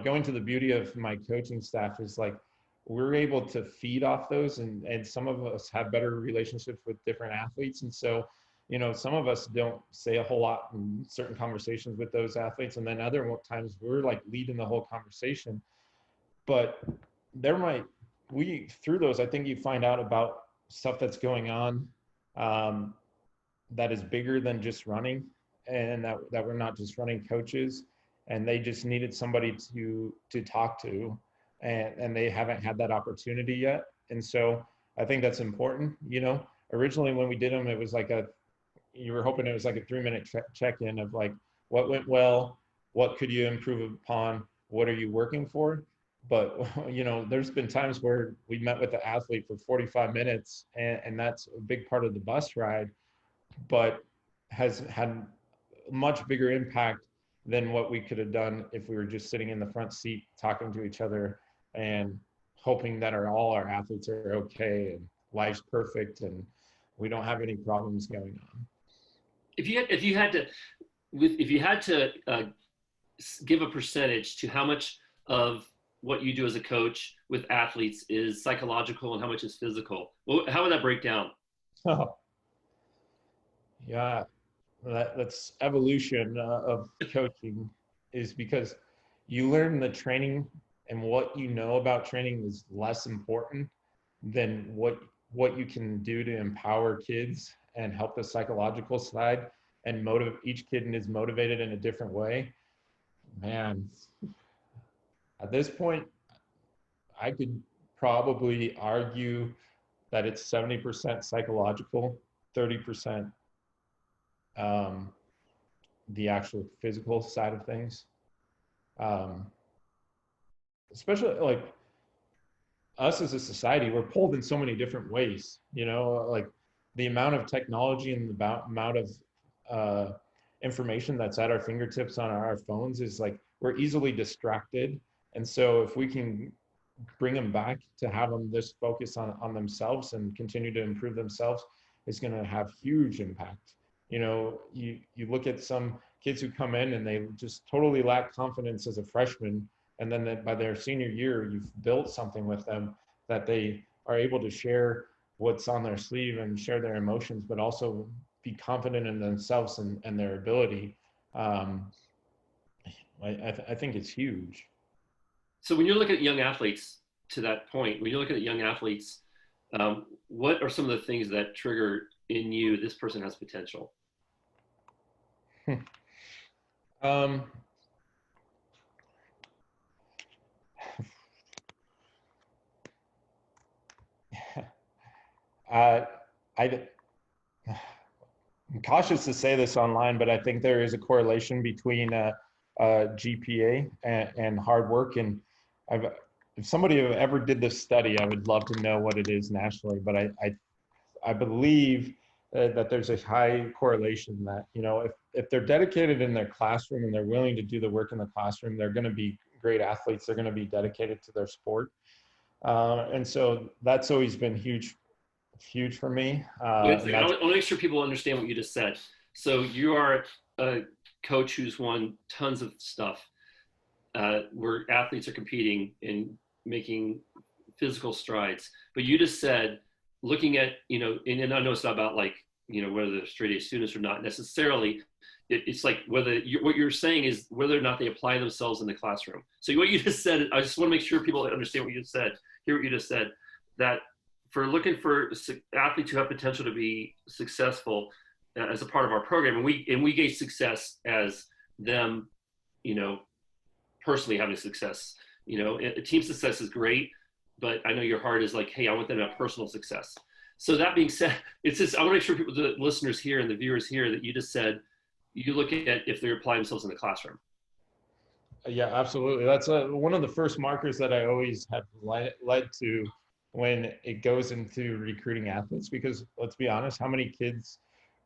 going to the beauty of my coaching staff is like, we're able to feed off those, and some of us have better relationships with different athletes. And so, some of us don't say a whole lot in certain conversations with those athletes. And then other times we're like leading the whole conversation. But through those, I think you find out about stuff that's going on that is bigger than just running, and that we're not just running coaches, and they just needed somebody to talk to, and they haven't had that opportunity yet. And so I think that's important. Originally when we did them, it was like you were hoping it was like a 3-minute check-in of like, what went well, what could you improve upon, what are you working for? But, there's been times where we met with the athlete for 45 minutes, and that's a big part of the bus ride, but has had much bigger impact than what we could have done if we were just sitting in the front seat talking to each other and hoping that all our athletes are okay and life's perfect and we don't have any problems going on. If you had to give a percentage to how much of what you do as a coach with athletes is psychological and how much is physical, how would that break down? Oh, yeah, that's evolution of coaching, is because you learn the training, and what you know about training is less important than what you can do to empower kids and help the psychological side and motivate. Each kid is motivated in a different way. Man, at this point, I could probably argue that it's 70% psychological, 30% the actual physical side of things. um, especially like us as a society, we're pulled in so many different ways, like the amount of technology and the amount of information that's at our fingertips on our phones is like we're easily distracted. And so if we can bring them back to have them just focus on themselves and continue to improve themselves, is going to have huge impact. You look at some kids who come in and they just totally lack confidence as a freshman, and then by their senior year, you've built something with them that they are able to share what's on their sleeve and share their emotions, but also be confident in themselves and their ability. I think it's huge. So when you're looking at young athletes, to that point, when you're looking at young athletes, what are some of the things that trigger in you, this person has potential? um, I'm cautious to say this online, but I think there is a correlation between GPA and hard work. And if somebody ever did this study, I would love to know what it is nationally. But I believe that there's a high correlation that, if they're dedicated in their classroom and they're willing to do the work in the classroom, they're going to be great athletes. They're going to be dedicated to their sport. And so that's always been huge for me. I want to make sure people understand what you just said. So you are a coach who's won tons of stuff, where athletes are competing and making physical strides. But you just said, looking at, and I know it's not about like, whether they're straight A students or not necessarily. It's like what you're saying is whether or not they apply themselves in the classroom. So what you just said, I just want to make sure people understand what you just said, hear what you just said, that for looking for athletes who have potential to be successful as a part of our program, and we gauge success as them, personally having success. Team success is great, but I know your heart is like, hey, I want them to have personal success. So that being said, it's just, I want to make sure people, the listeners here and the viewers here, that you just said, you look at if they apply themselves in the classroom. Yeah, absolutely. That's one of the first markers that I always have led to when it goes into recruiting athletes, because let's be honest, how many kids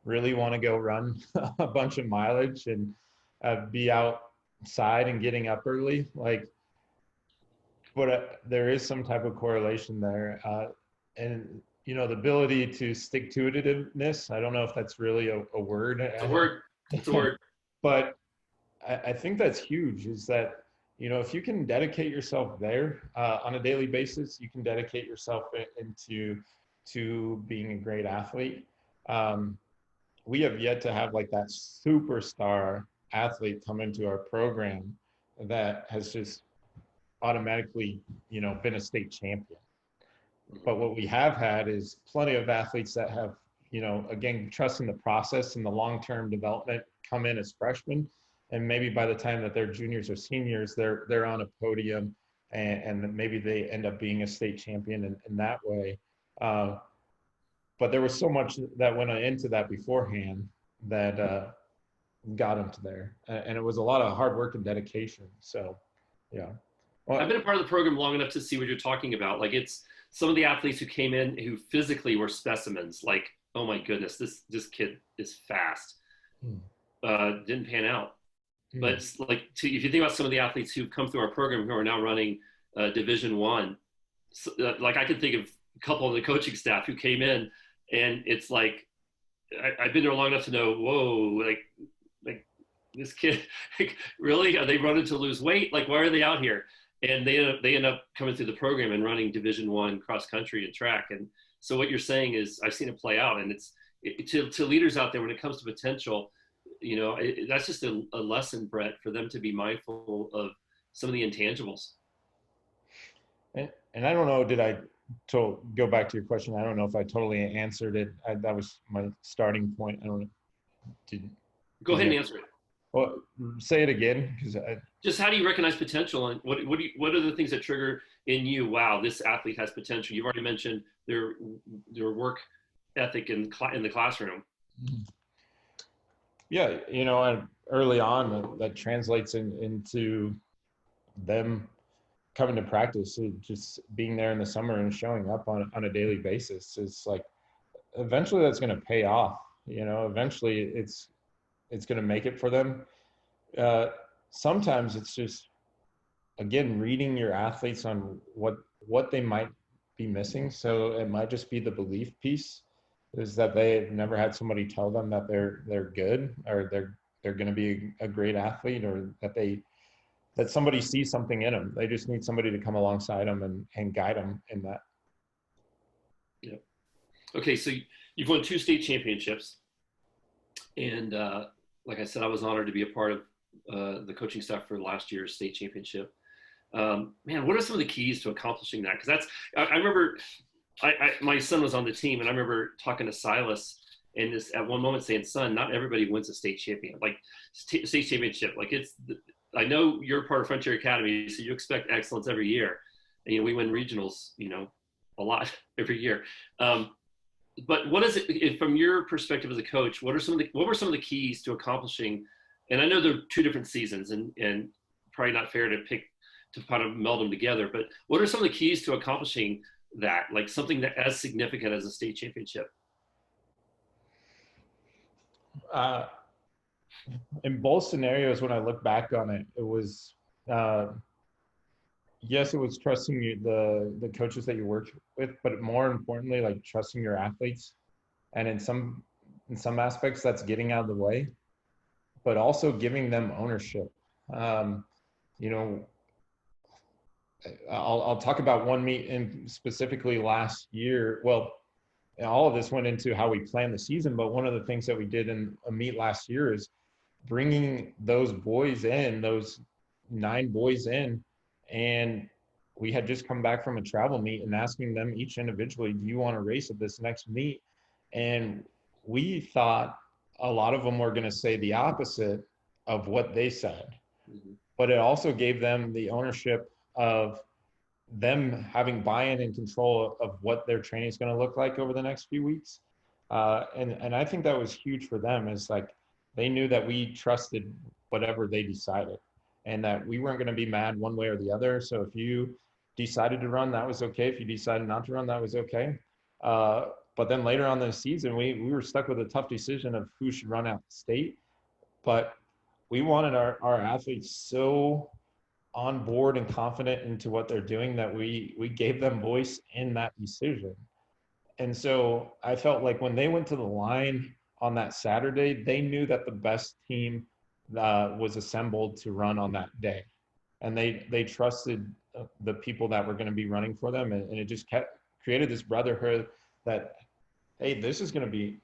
really want to go run a bunch of mileage and be outside and getting up early? But there is some type of correlation there. And, the ability to stick to itiveness, I don't know if that's really a word. It's a word. It's a word. But I think that's huge, is that, if you can dedicate yourself there on a daily basis, you can dedicate yourself into being a great athlete. We have yet to have like that superstar athlete come into our program that has just automatically, been a state champion. But what we have had is plenty of athletes that have, again, trust in the process and the long-term development, come in as freshmen. And maybe by the time that they're juniors or seniors, they're on a podium, and maybe they end up being a state champion in that way. But there was so much that went into that beforehand that got them to there. And it was a lot of hard work and dedication. So, yeah. Well, I've been a part of the program long enough to see what you're talking about. Like, it's some of the athletes who came in who physically were specimens. Like, oh my goodness, this kid is fast. Didn't pan out. But like, if you think about some of the athletes who've come through our program who are now running Division I, like I can think of a couple of the coaching staff who came in, and it's like, I've been there long enough to know, whoa, like this kid, like, really? Are they running to lose weight? Like, why are they out here? And they end up coming through the program and running Division I cross country and track. And so what you're saying is, I've seen it play out, and to leaders out there when it comes to potential. That's just a lesson, Brett, for them to be mindful of some of the intangibles. And I don't know, to go back to your question, I don't know if I totally answered it. That was my starting point. I don't know. Go ahead and answer it. Well, say it again, because just how do you recognize potential, and what are the things that trigger in you? Wow, this athlete has potential. You've already mentioned their work ethic in the classroom. Yeah, early on that translates into them coming to practice, just being there in the summer and showing up on a daily basis is like, eventually that's going to pay off. Eventually it's going to make it for them. Sometimes it's just, again, reading your athletes on what they might be missing. So it might just be the belief piece, is that they've never had somebody tell them that they're good, or they're going to be a great athlete, or that somebody sees something in them. They just need somebody to come alongside them and guide them in that. Yeah. Okay, so you've won 2 state championships, and like I said, I was honored to be a part of the coaching staff for last year's state championship. Man, what are some of the keys to accomplishing that? Because I remember my son was on the team, and I remember talking to Silas, and this at one moment saying, "Son, not everybody wins a state champion, like state championship. Like I know you're part of Frontier Academy, so you expect excellence every year. And, we win regionals, a lot every year. But what is it from your perspective as a coach? What were some of the keys to accomplishing? And I know there are 2 different seasons, and probably not fair to kind of meld them together. But what are some of the keys to accomplishing that, like something that as significant as a state championship? In both scenarios, when I look back on it, it was, yes, it was trusting the coaches that you worked with, but more importantly, like trusting your athletes. And in some aspects, that's getting out of the way, but also giving them ownership. I'll talk about one meet in specifically last year. Well, all of this went into how we planned the season, but one of the things that we did in a meet last year is bringing those 9 boys in, and we had just come back from a travel meet and asking them each individually, do you want to race at this next meet? And we thought a lot of them were going to say the opposite of what they said. Mm-hmm. But it also gave them the ownership of them having buy-in and control of what their training is going to look like over the next few weeks. And I think that was huge for them, is like, they knew that we trusted whatever they decided, and that we weren't going to be mad one way or the other. So if you decided to run, that was okay. If you decided not to run, that was okay. But then later on in the season, we were stuck with a tough decision of who should run out the state. But we wanted our athletes so on board and confident into what they're doing that we gave them voice in that decision. And so I felt like when they went to the line on that Saturday, they knew that the best team was assembled to run on that day. And they trusted the people that were going to be running for them. And it just created this brotherhood that, hey, this is going to be,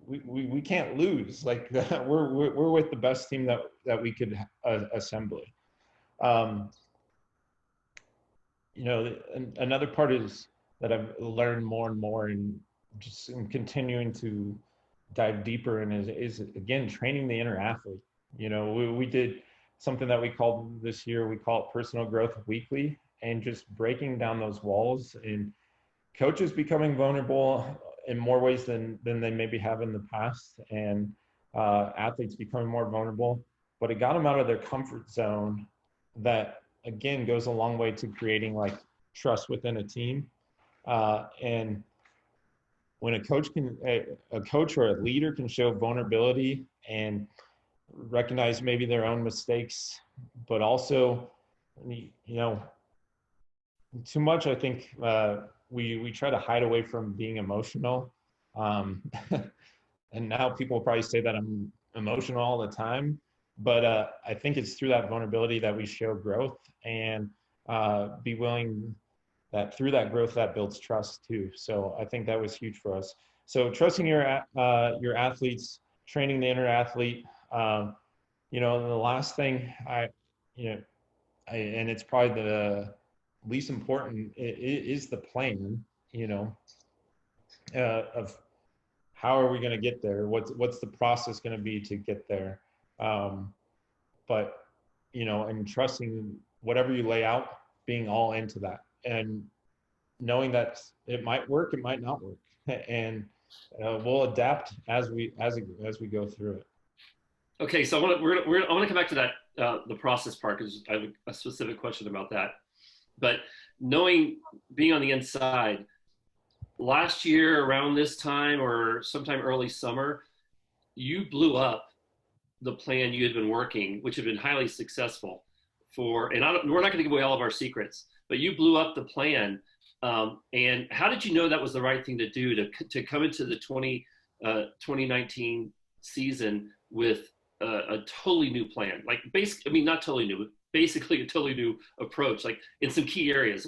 we can't lose. Like, we're with the best team that we could assemble. Another part is that I've learned more and more, and just continuing to dive deeper in is again, training the inner athlete. We did something that we called this year, we call it Personal Growth Weekly, and just breaking down those walls, and coaches becoming vulnerable in more ways than they maybe have in the past, and athletes becoming more vulnerable, but it got them out of their comfort zone. That again goes a long way to creating like trust within a team. And when a coach or a leader can show vulnerability and recognize maybe their own mistakes, but also, too much, I think we try to hide away from being emotional. And now people will probably say that I'm emotional all the time, but I think it's through that vulnerability that we show growth, and be willing that through that growth that builds trust too. So I think that was huge for us. So trusting your athletes, training the inner athlete. The last thing and it's probably the least important, is the plan. Of how are we going to get there? What's the process going to be to get there? But and trusting whatever you lay out, being all into that, and knowing that it might work, it might not work, and we'll adapt as we go through it. Okay, so I want to come back to that the process part because I have a specific question about that. But being on the inside, last year around this time or sometime early summer, you blew up the plan you had been working, which had been highly successful for, and we're not going to give away all of our secrets, but you blew up the plan. And how did you know that was the right thing to do to come into the 2019 season with a totally new plan? Like basically, I mean, not totally new, but basically a totally new approach, like in some key areas.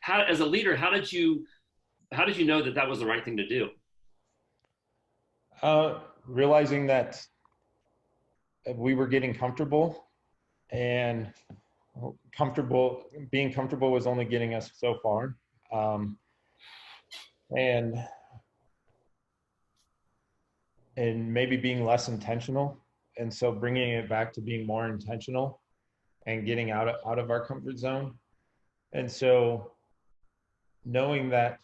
As a leader, how did you know that that was the right thing to do? Realizing that we were getting comfortable, and being comfortable was only getting us so far. And maybe being less intentional. And so bringing it back to being more intentional and getting out of our comfort zone. And so knowing that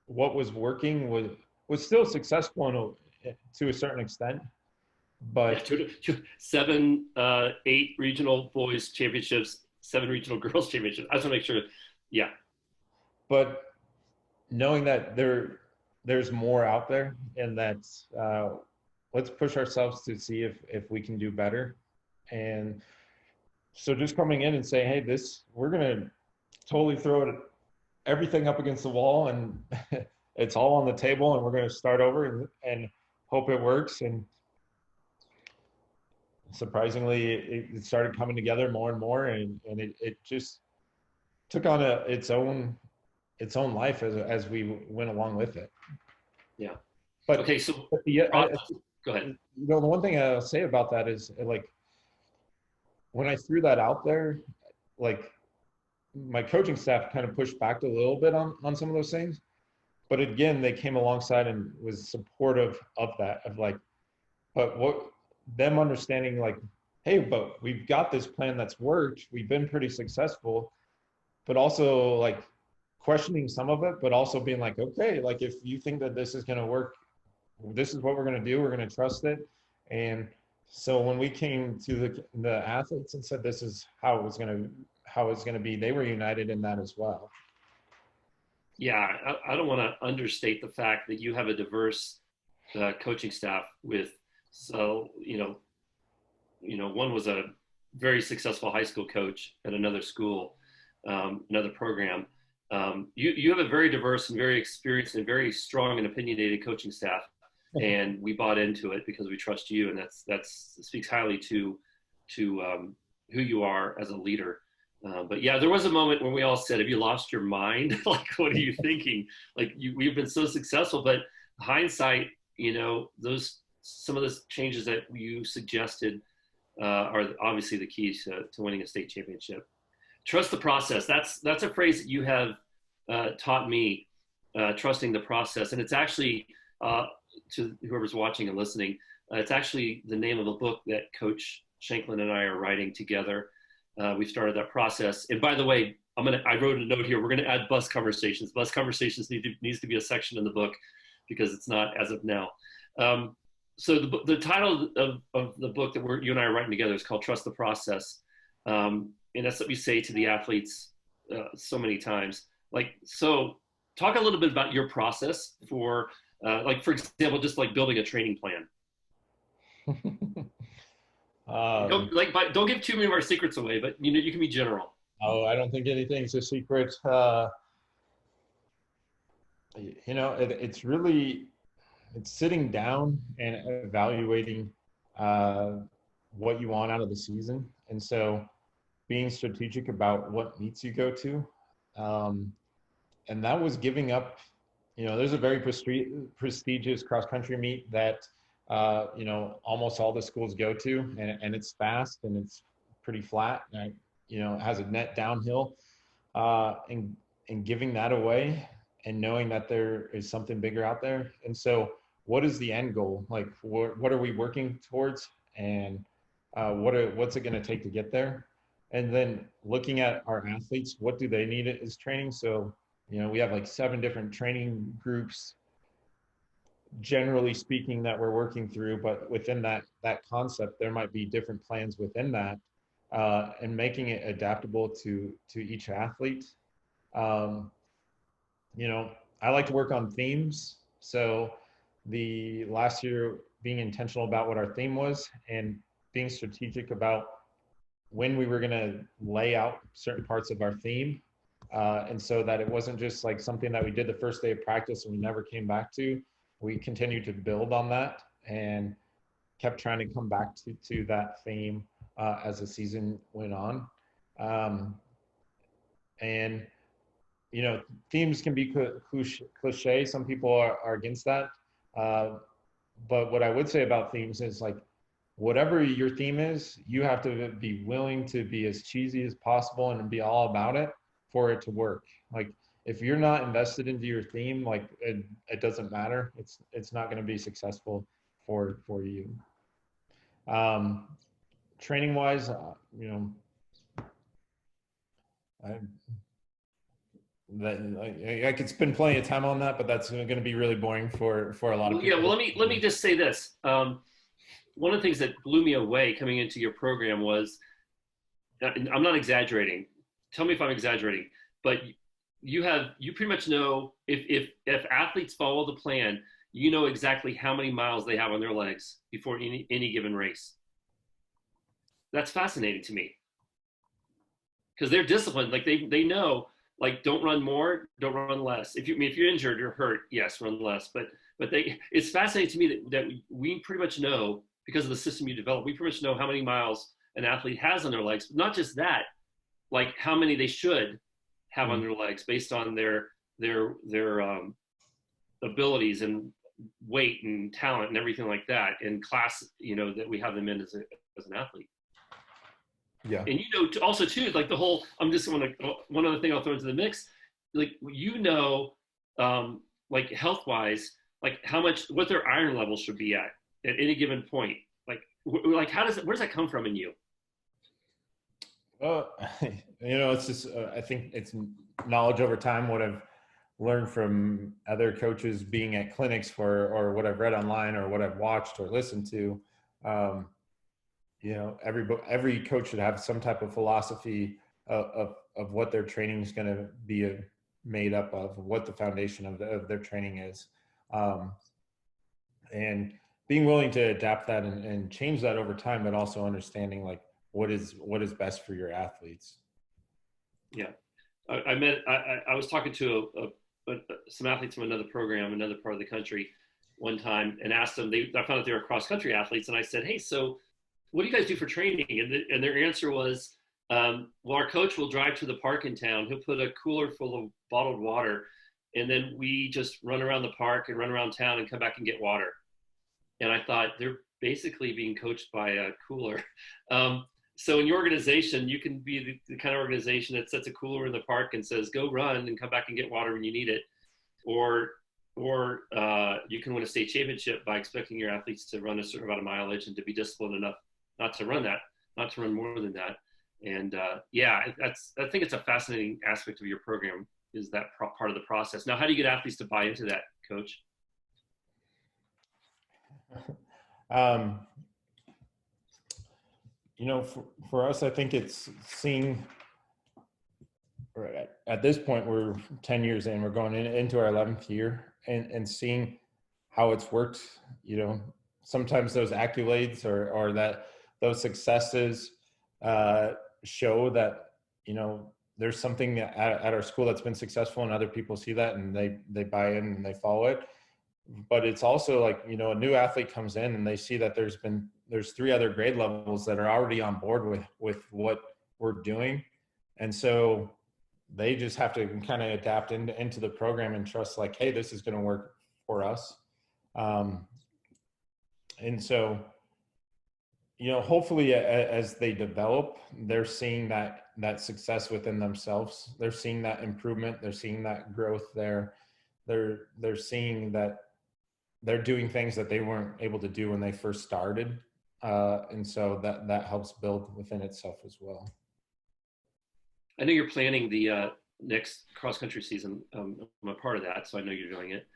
what was working was still successful to a certain extent, but yeah, 7, 8 regional boys championships, 7 regional girls championships. I just want to make sure. Yeah. But knowing that there's more out there, and that let's push ourselves to see if we can do better. And so just coming in and saying, hey, we're going to totally throw everything up against the wall, and it's all on the table, and we're going to start over and hope it works. And surprisingly, it started coming together more and more, and it just took on its own life as we went along with it. Yeah. But okay, so go ahead. The one thing I'll say about that is, like, when I threw that out there, like, my coaching staff kind of pushed back a little bit on some of those things, but again, they came alongside and was supportive of that, but them understanding, like, hey, but we've got this plan that's worked, we've been pretty successful, but also, like, questioning some of it, but also being like, okay, like, if you think that this is going to work, this is what we're going to do, we're going to trust it. And so when we came to the athletes and said this is how it's going to be, they were united in that as well. Yeah, I don't want to understate the fact that you have a diverse coaching staff with, so one was a very successful high school coach at another school, another program. You have a very diverse and very experienced and very strong and opinionated coaching staff, and we bought into it because we trust you, and that speaks highly to who you are as a leader. But yeah, there was a moment when we all said, have you lost your mind? Like, what are you thinking? Like, we've been so successful, but hindsight, some of the changes that you suggested are obviously the keys to winning a state championship. Trust the process. That's a phrase that you have taught me, trusting the process. And it's actually, to whoever's watching and listening, it's actually the name of a book that Coach Shanklin and I are writing together. We started that process. And by the way, I wrote a note here. We're going to add bus conversations. Bus conversations needs to be a section in the book because it's not as of now. So the title of the book that you and I are writing together is called Trust the Process. And that's what we say to the athletes so many times. Like, so talk a little bit about your process for, like, for example, just like building a training plan. Don't give too many of our secrets away, but you can be general. Oh, I don't think anything's a secret. It's sitting down and evaluating what you want out of the season. And so being strategic about what meets you go to. And that was giving up, there's a very prestigious cross-country meet that, almost all the schools go to, and it's fast and it's pretty flat, and, it has a net downhill, and giving that away and knowing that there is something bigger out there. And so what is the end goal? Like, what are we working towards, and what's it going to take to get there? And then looking at our athletes, what do they need as training? So, we have like 7 different training groups generally speaking that we're working through, but within that concept, there might be different plans within that, and making it adaptable to each athlete. Um, you know, I like to work on themes. So the last year being intentional about what our theme was and being strategic about when we were going to lay out certain parts of our theme. And so that it wasn't just like something that we did the first day of practice and we never came back to. We continued to build on that and kept trying to come back to that theme as the season went on. Um, and you know, themes can be cliche. Some people are against that. Uh, but what I would say about themes is like, whatever your theme is, you have to be willing to be as cheesy as possible and be all about it for it to work. Like, if you're not invested into your theme, like it doesn't matter. It's not going to be successful for you. Training wise, you know, I I could spend plenty of time on that, but that's going to be really boring for a lot of Well, yeah, people. well, let me just say this. One of the things that blew me away coming into your program was, I'm not exaggerating. Tell me if I'm exaggerating, but you pretty much know if athletes follow the plan, you know exactly how many miles they have on their legs before any given race. That's fascinating to me because they're disciplined. Like they know, like, don't run more, don't run less. If you're injured or hurt, yes, run less. But it's fascinating to me that we pretty much know, because of the system you develop, we pretty much know how many miles an athlete has on their legs. But not just that, like how many they should have on their legs based on their abilities and weight and talent and everything like that, and class, that we have them in as an athlete. Yeah. And also too, like the whole, one other thing I'll throw into the mix, like like health wise, like what their iron level should be at any given point. Like where does that come from in you? It's just I think it's knowledge over time. What I've learned from other coaches being at clinics or what I've read online or what I've watched or listened to. Every coach should have some type of philosophy of what their training is going to be made up of, what the foundation of their training is, and being willing to adapt that and change that over time, but also understanding like what is best for your athletes. Yeah, I was talking to some athletes from another program, another part of the country, one time, and asked them. I found out they were cross country athletes, and I said, "Hey, so what do you guys do for training?" And their answer was, "Well, our coach will drive to the park in town. He'll put a cooler full of bottled water, and then we just run around the park and run around town and come back and get water." And I thought, they're basically being coached by a cooler. So in your organization, you can be the kind of organization that sets a cooler in the park and says, "Go run and come back and get water when you need it," or you can win a state championship by expecting your athletes to run a certain amount of mileage and to be disciplined enough not to run more than that. And I think it's a fascinating aspect of your program, is that part of the process. Now, how do you get athletes to buy into that, Coach? For us, I think it's seeing, at this point, we're 10 years in, we're going into our 11th year, and seeing how it's worked. Sometimes those accolades or those successes show that, there's something at our school that's been successful, and other people see that and they buy in and they follow it. But it's also like, a new athlete comes in and they see that there's 3 other grade levels that are already on board with what we're doing. And so they just have to kind of adapt into the program and trust, like, hey, this is going to work for us. And so, hopefully as they develop, they're seeing that success within themselves. They're seeing that improvement. They're seeing that growth there. They're seeing that they're doing things that they weren't able to do when they first started. And so that helps build within itself as well. I know you're planning the next cross country season. I'm a part of that, so I know you're doing it.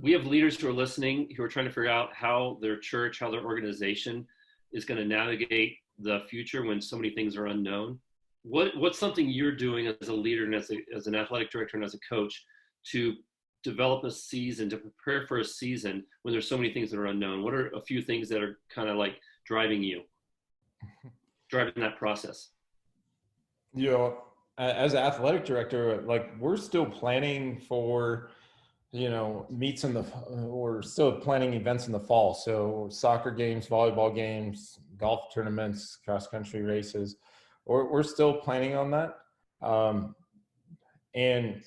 we have leaders who are listening, who are trying to figure out how their church, how their organization is going to navigate the future when so many things are unknown. What's something you're doing as a leader and as an athletic director and as a coach to develop a season, to prepare for a season when there's so many things that are unknown? What are a few things that are kind of like driving that process? You know, as an athletic director, like we're still planning for, meets we're still planning events in the fall. So soccer games, volleyball games, golf tournaments, cross country races, we're still planning on that. And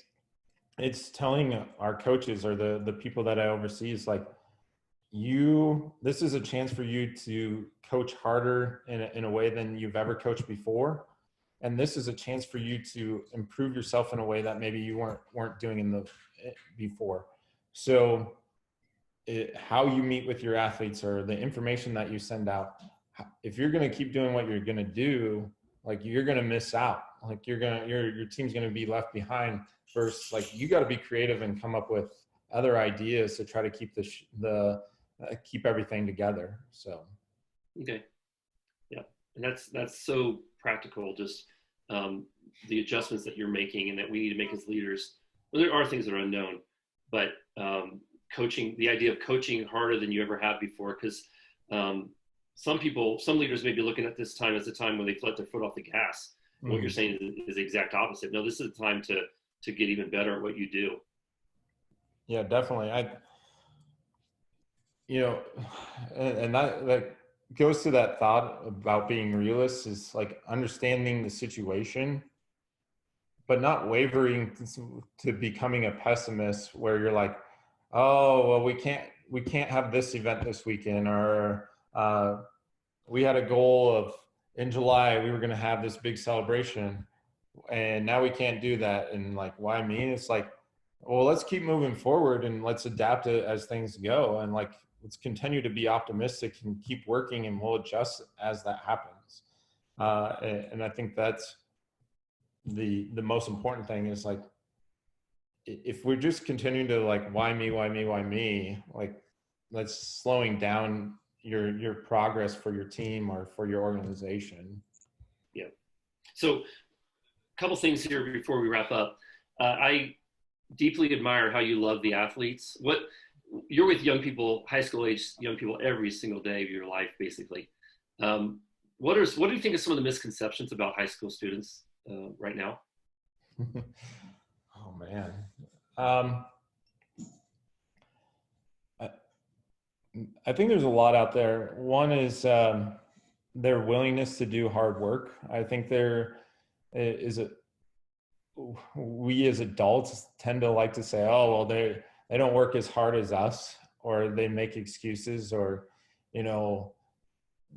it's telling our coaches or the people that I oversee is like, this is a chance for you to coach harder in a way than you've ever coached before. And this is a chance for you to improve yourself in a way that maybe you weren't doing before. So how you meet with your athletes or the information that you send out, if you're going to keep doing what you're going to do, like you're going to miss out. Like your team's going to be left behind. First, like you got to be creative and come up with other ideas to try to keep keep everything together. So. Okay. Yeah. And that's so practical. Just the adjustments that you're making and that we need to make as leaders. Well, there are things that are unknown, but the idea of coaching harder than you ever have before, because some leaders may be looking at this time as a time when they let their foot off the gas. Mm-hmm. What you're saying is the exact opposite. No, this is the time to get even better at what you do. Yeah, definitely. And that goes to that thought about being realist, is like understanding the situation, but not wavering to becoming a pessimist where you're like, oh, well, we can't have this event this weekend, or we had a goal of in July, we were going to have this big celebration and now we can't do that. And like, why me? It's like, well, let's keep moving forward and let's adapt it as things go. And like, let's continue to be optimistic and keep working, and we'll adjust as that happens. And I think that's the most important thing is like, if we're just continuing to like, why me, like let's slowing down your progress for your team or for your organization. Yeah. So a couple things here before we wrap up. I deeply admire how you love the athletes. You're with young people, high school age young people every single day of your life, basically. What do you think is some of the misconceptions about high school students right now? Oh man. I think there's a lot out there. One is their willingness to do hard work. I think we as adults tend to like to say, oh, well, they don't work as hard as us, or they make excuses, or,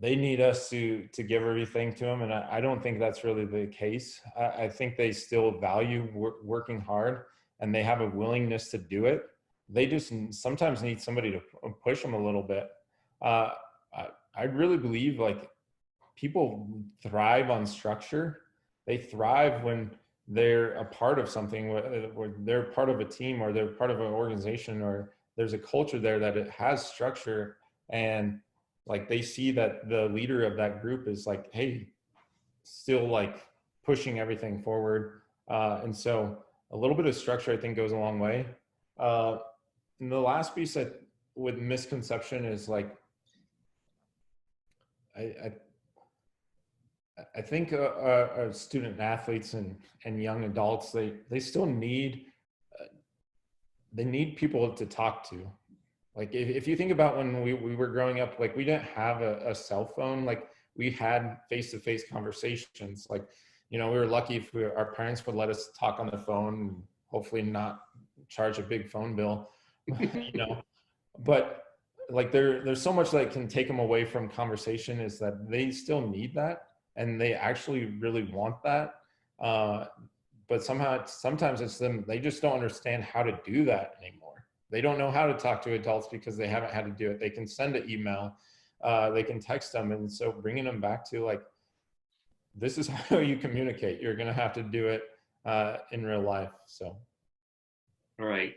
they need us to give everything to them. And I don't think that's really the case. I think they still value working hard, and they have a willingness to do it. They just sometimes need somebody to push them a little bit. I really believe like people thrive on structure. They thrive when they're a part of something, where they're part of a team, or they're part of an organization, or there's a culture there that it has structure, and like they see that the leader of that group is like, hey, still like pushing everything forward. And so a little bit of structure, I think, goes a long way. And the last piece with misconception is like, I think student athletes and young adults, they still need people to talk to. Like if you think about when we were growing up, like we didn't have a cell phone, like we had face-to-face conversations. Like, we were lucky if our parents would let us talk on the phone, and hopefully not charge a big phone bill, but like there's so much that can take them away from conversation, is that they still need that, and they actually really want that. But sometimes it's them, they just don't understand how to do that anymore. They don't know how to talk to adults because they haven't had to do it. They can send an email, they can text them. And so bringing them back to like, this is how you communicate. You're going to have to do it in real life. So. All right.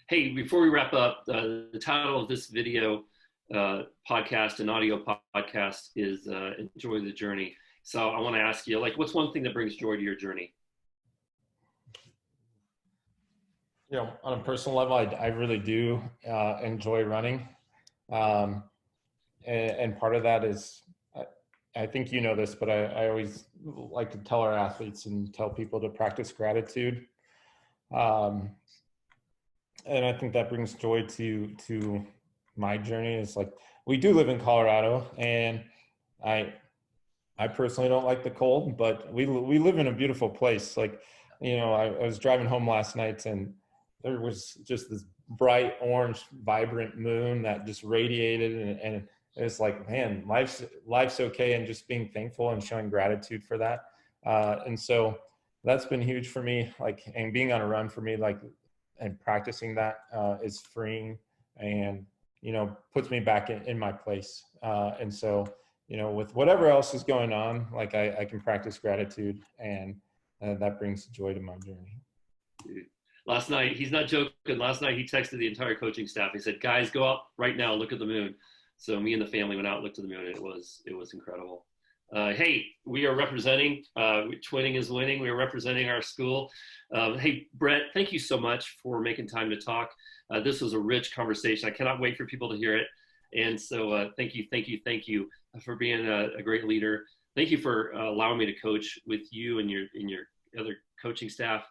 Hey, before we wrap up, the title of this video podcast and audio podcast is Enjoy the Journey. So I want to ask you, like, what's one thing that brings joy to your journey? You know, on a personal level, I really do enjoy running. And part of that is, I think you know this, but I always like to tell our athletes and tell people to practice gratitude. And I think that brings joy to my journey. It's like, we do live in Colorado, and I personally don't like the cold, but we live in a beautiful place. Like, you know, I was driving home last night, and there was just this bright orange, vibrant moon that just radiated, and it was like, man, life's okay, and just being thankful and showing gratitude for that. And so that's been huge for me. Like, and being on a run for me, like, and practicing that is freeing, and, you know, puts me back in my place. And so, you know, with whatever else is going on, like, I can practice gratitude, and that brings joy to my journey. Last night, he's not joking. Last night, he texted the entire coaching staff. He said, "Guys, go out right now, look at the moon." So me and the family went out, looked at the moon, and it was incredible. Hey, we are representing. Twinning is winning. We are representing our school. Hey, Brett, thank you so much for making time to talk. This was a rich conversation. I cannot wait for people to hear it. And so, thank you for being a great leader. Thank you for allowing me to coach with you and your other coaching staff.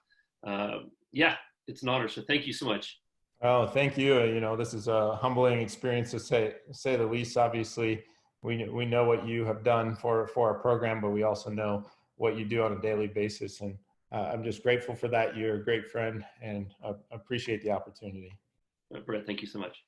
Yeah, it's an honor. So thank you so much. Oh, thank you. You know, this is a humbling experience, to say the least. Obviously, we know what you have done for our program, but we also know what you do on a daily basis. And I'm just grateful for that. You're a great friend, and I appreciate the opportunity. Brett, thank you so much.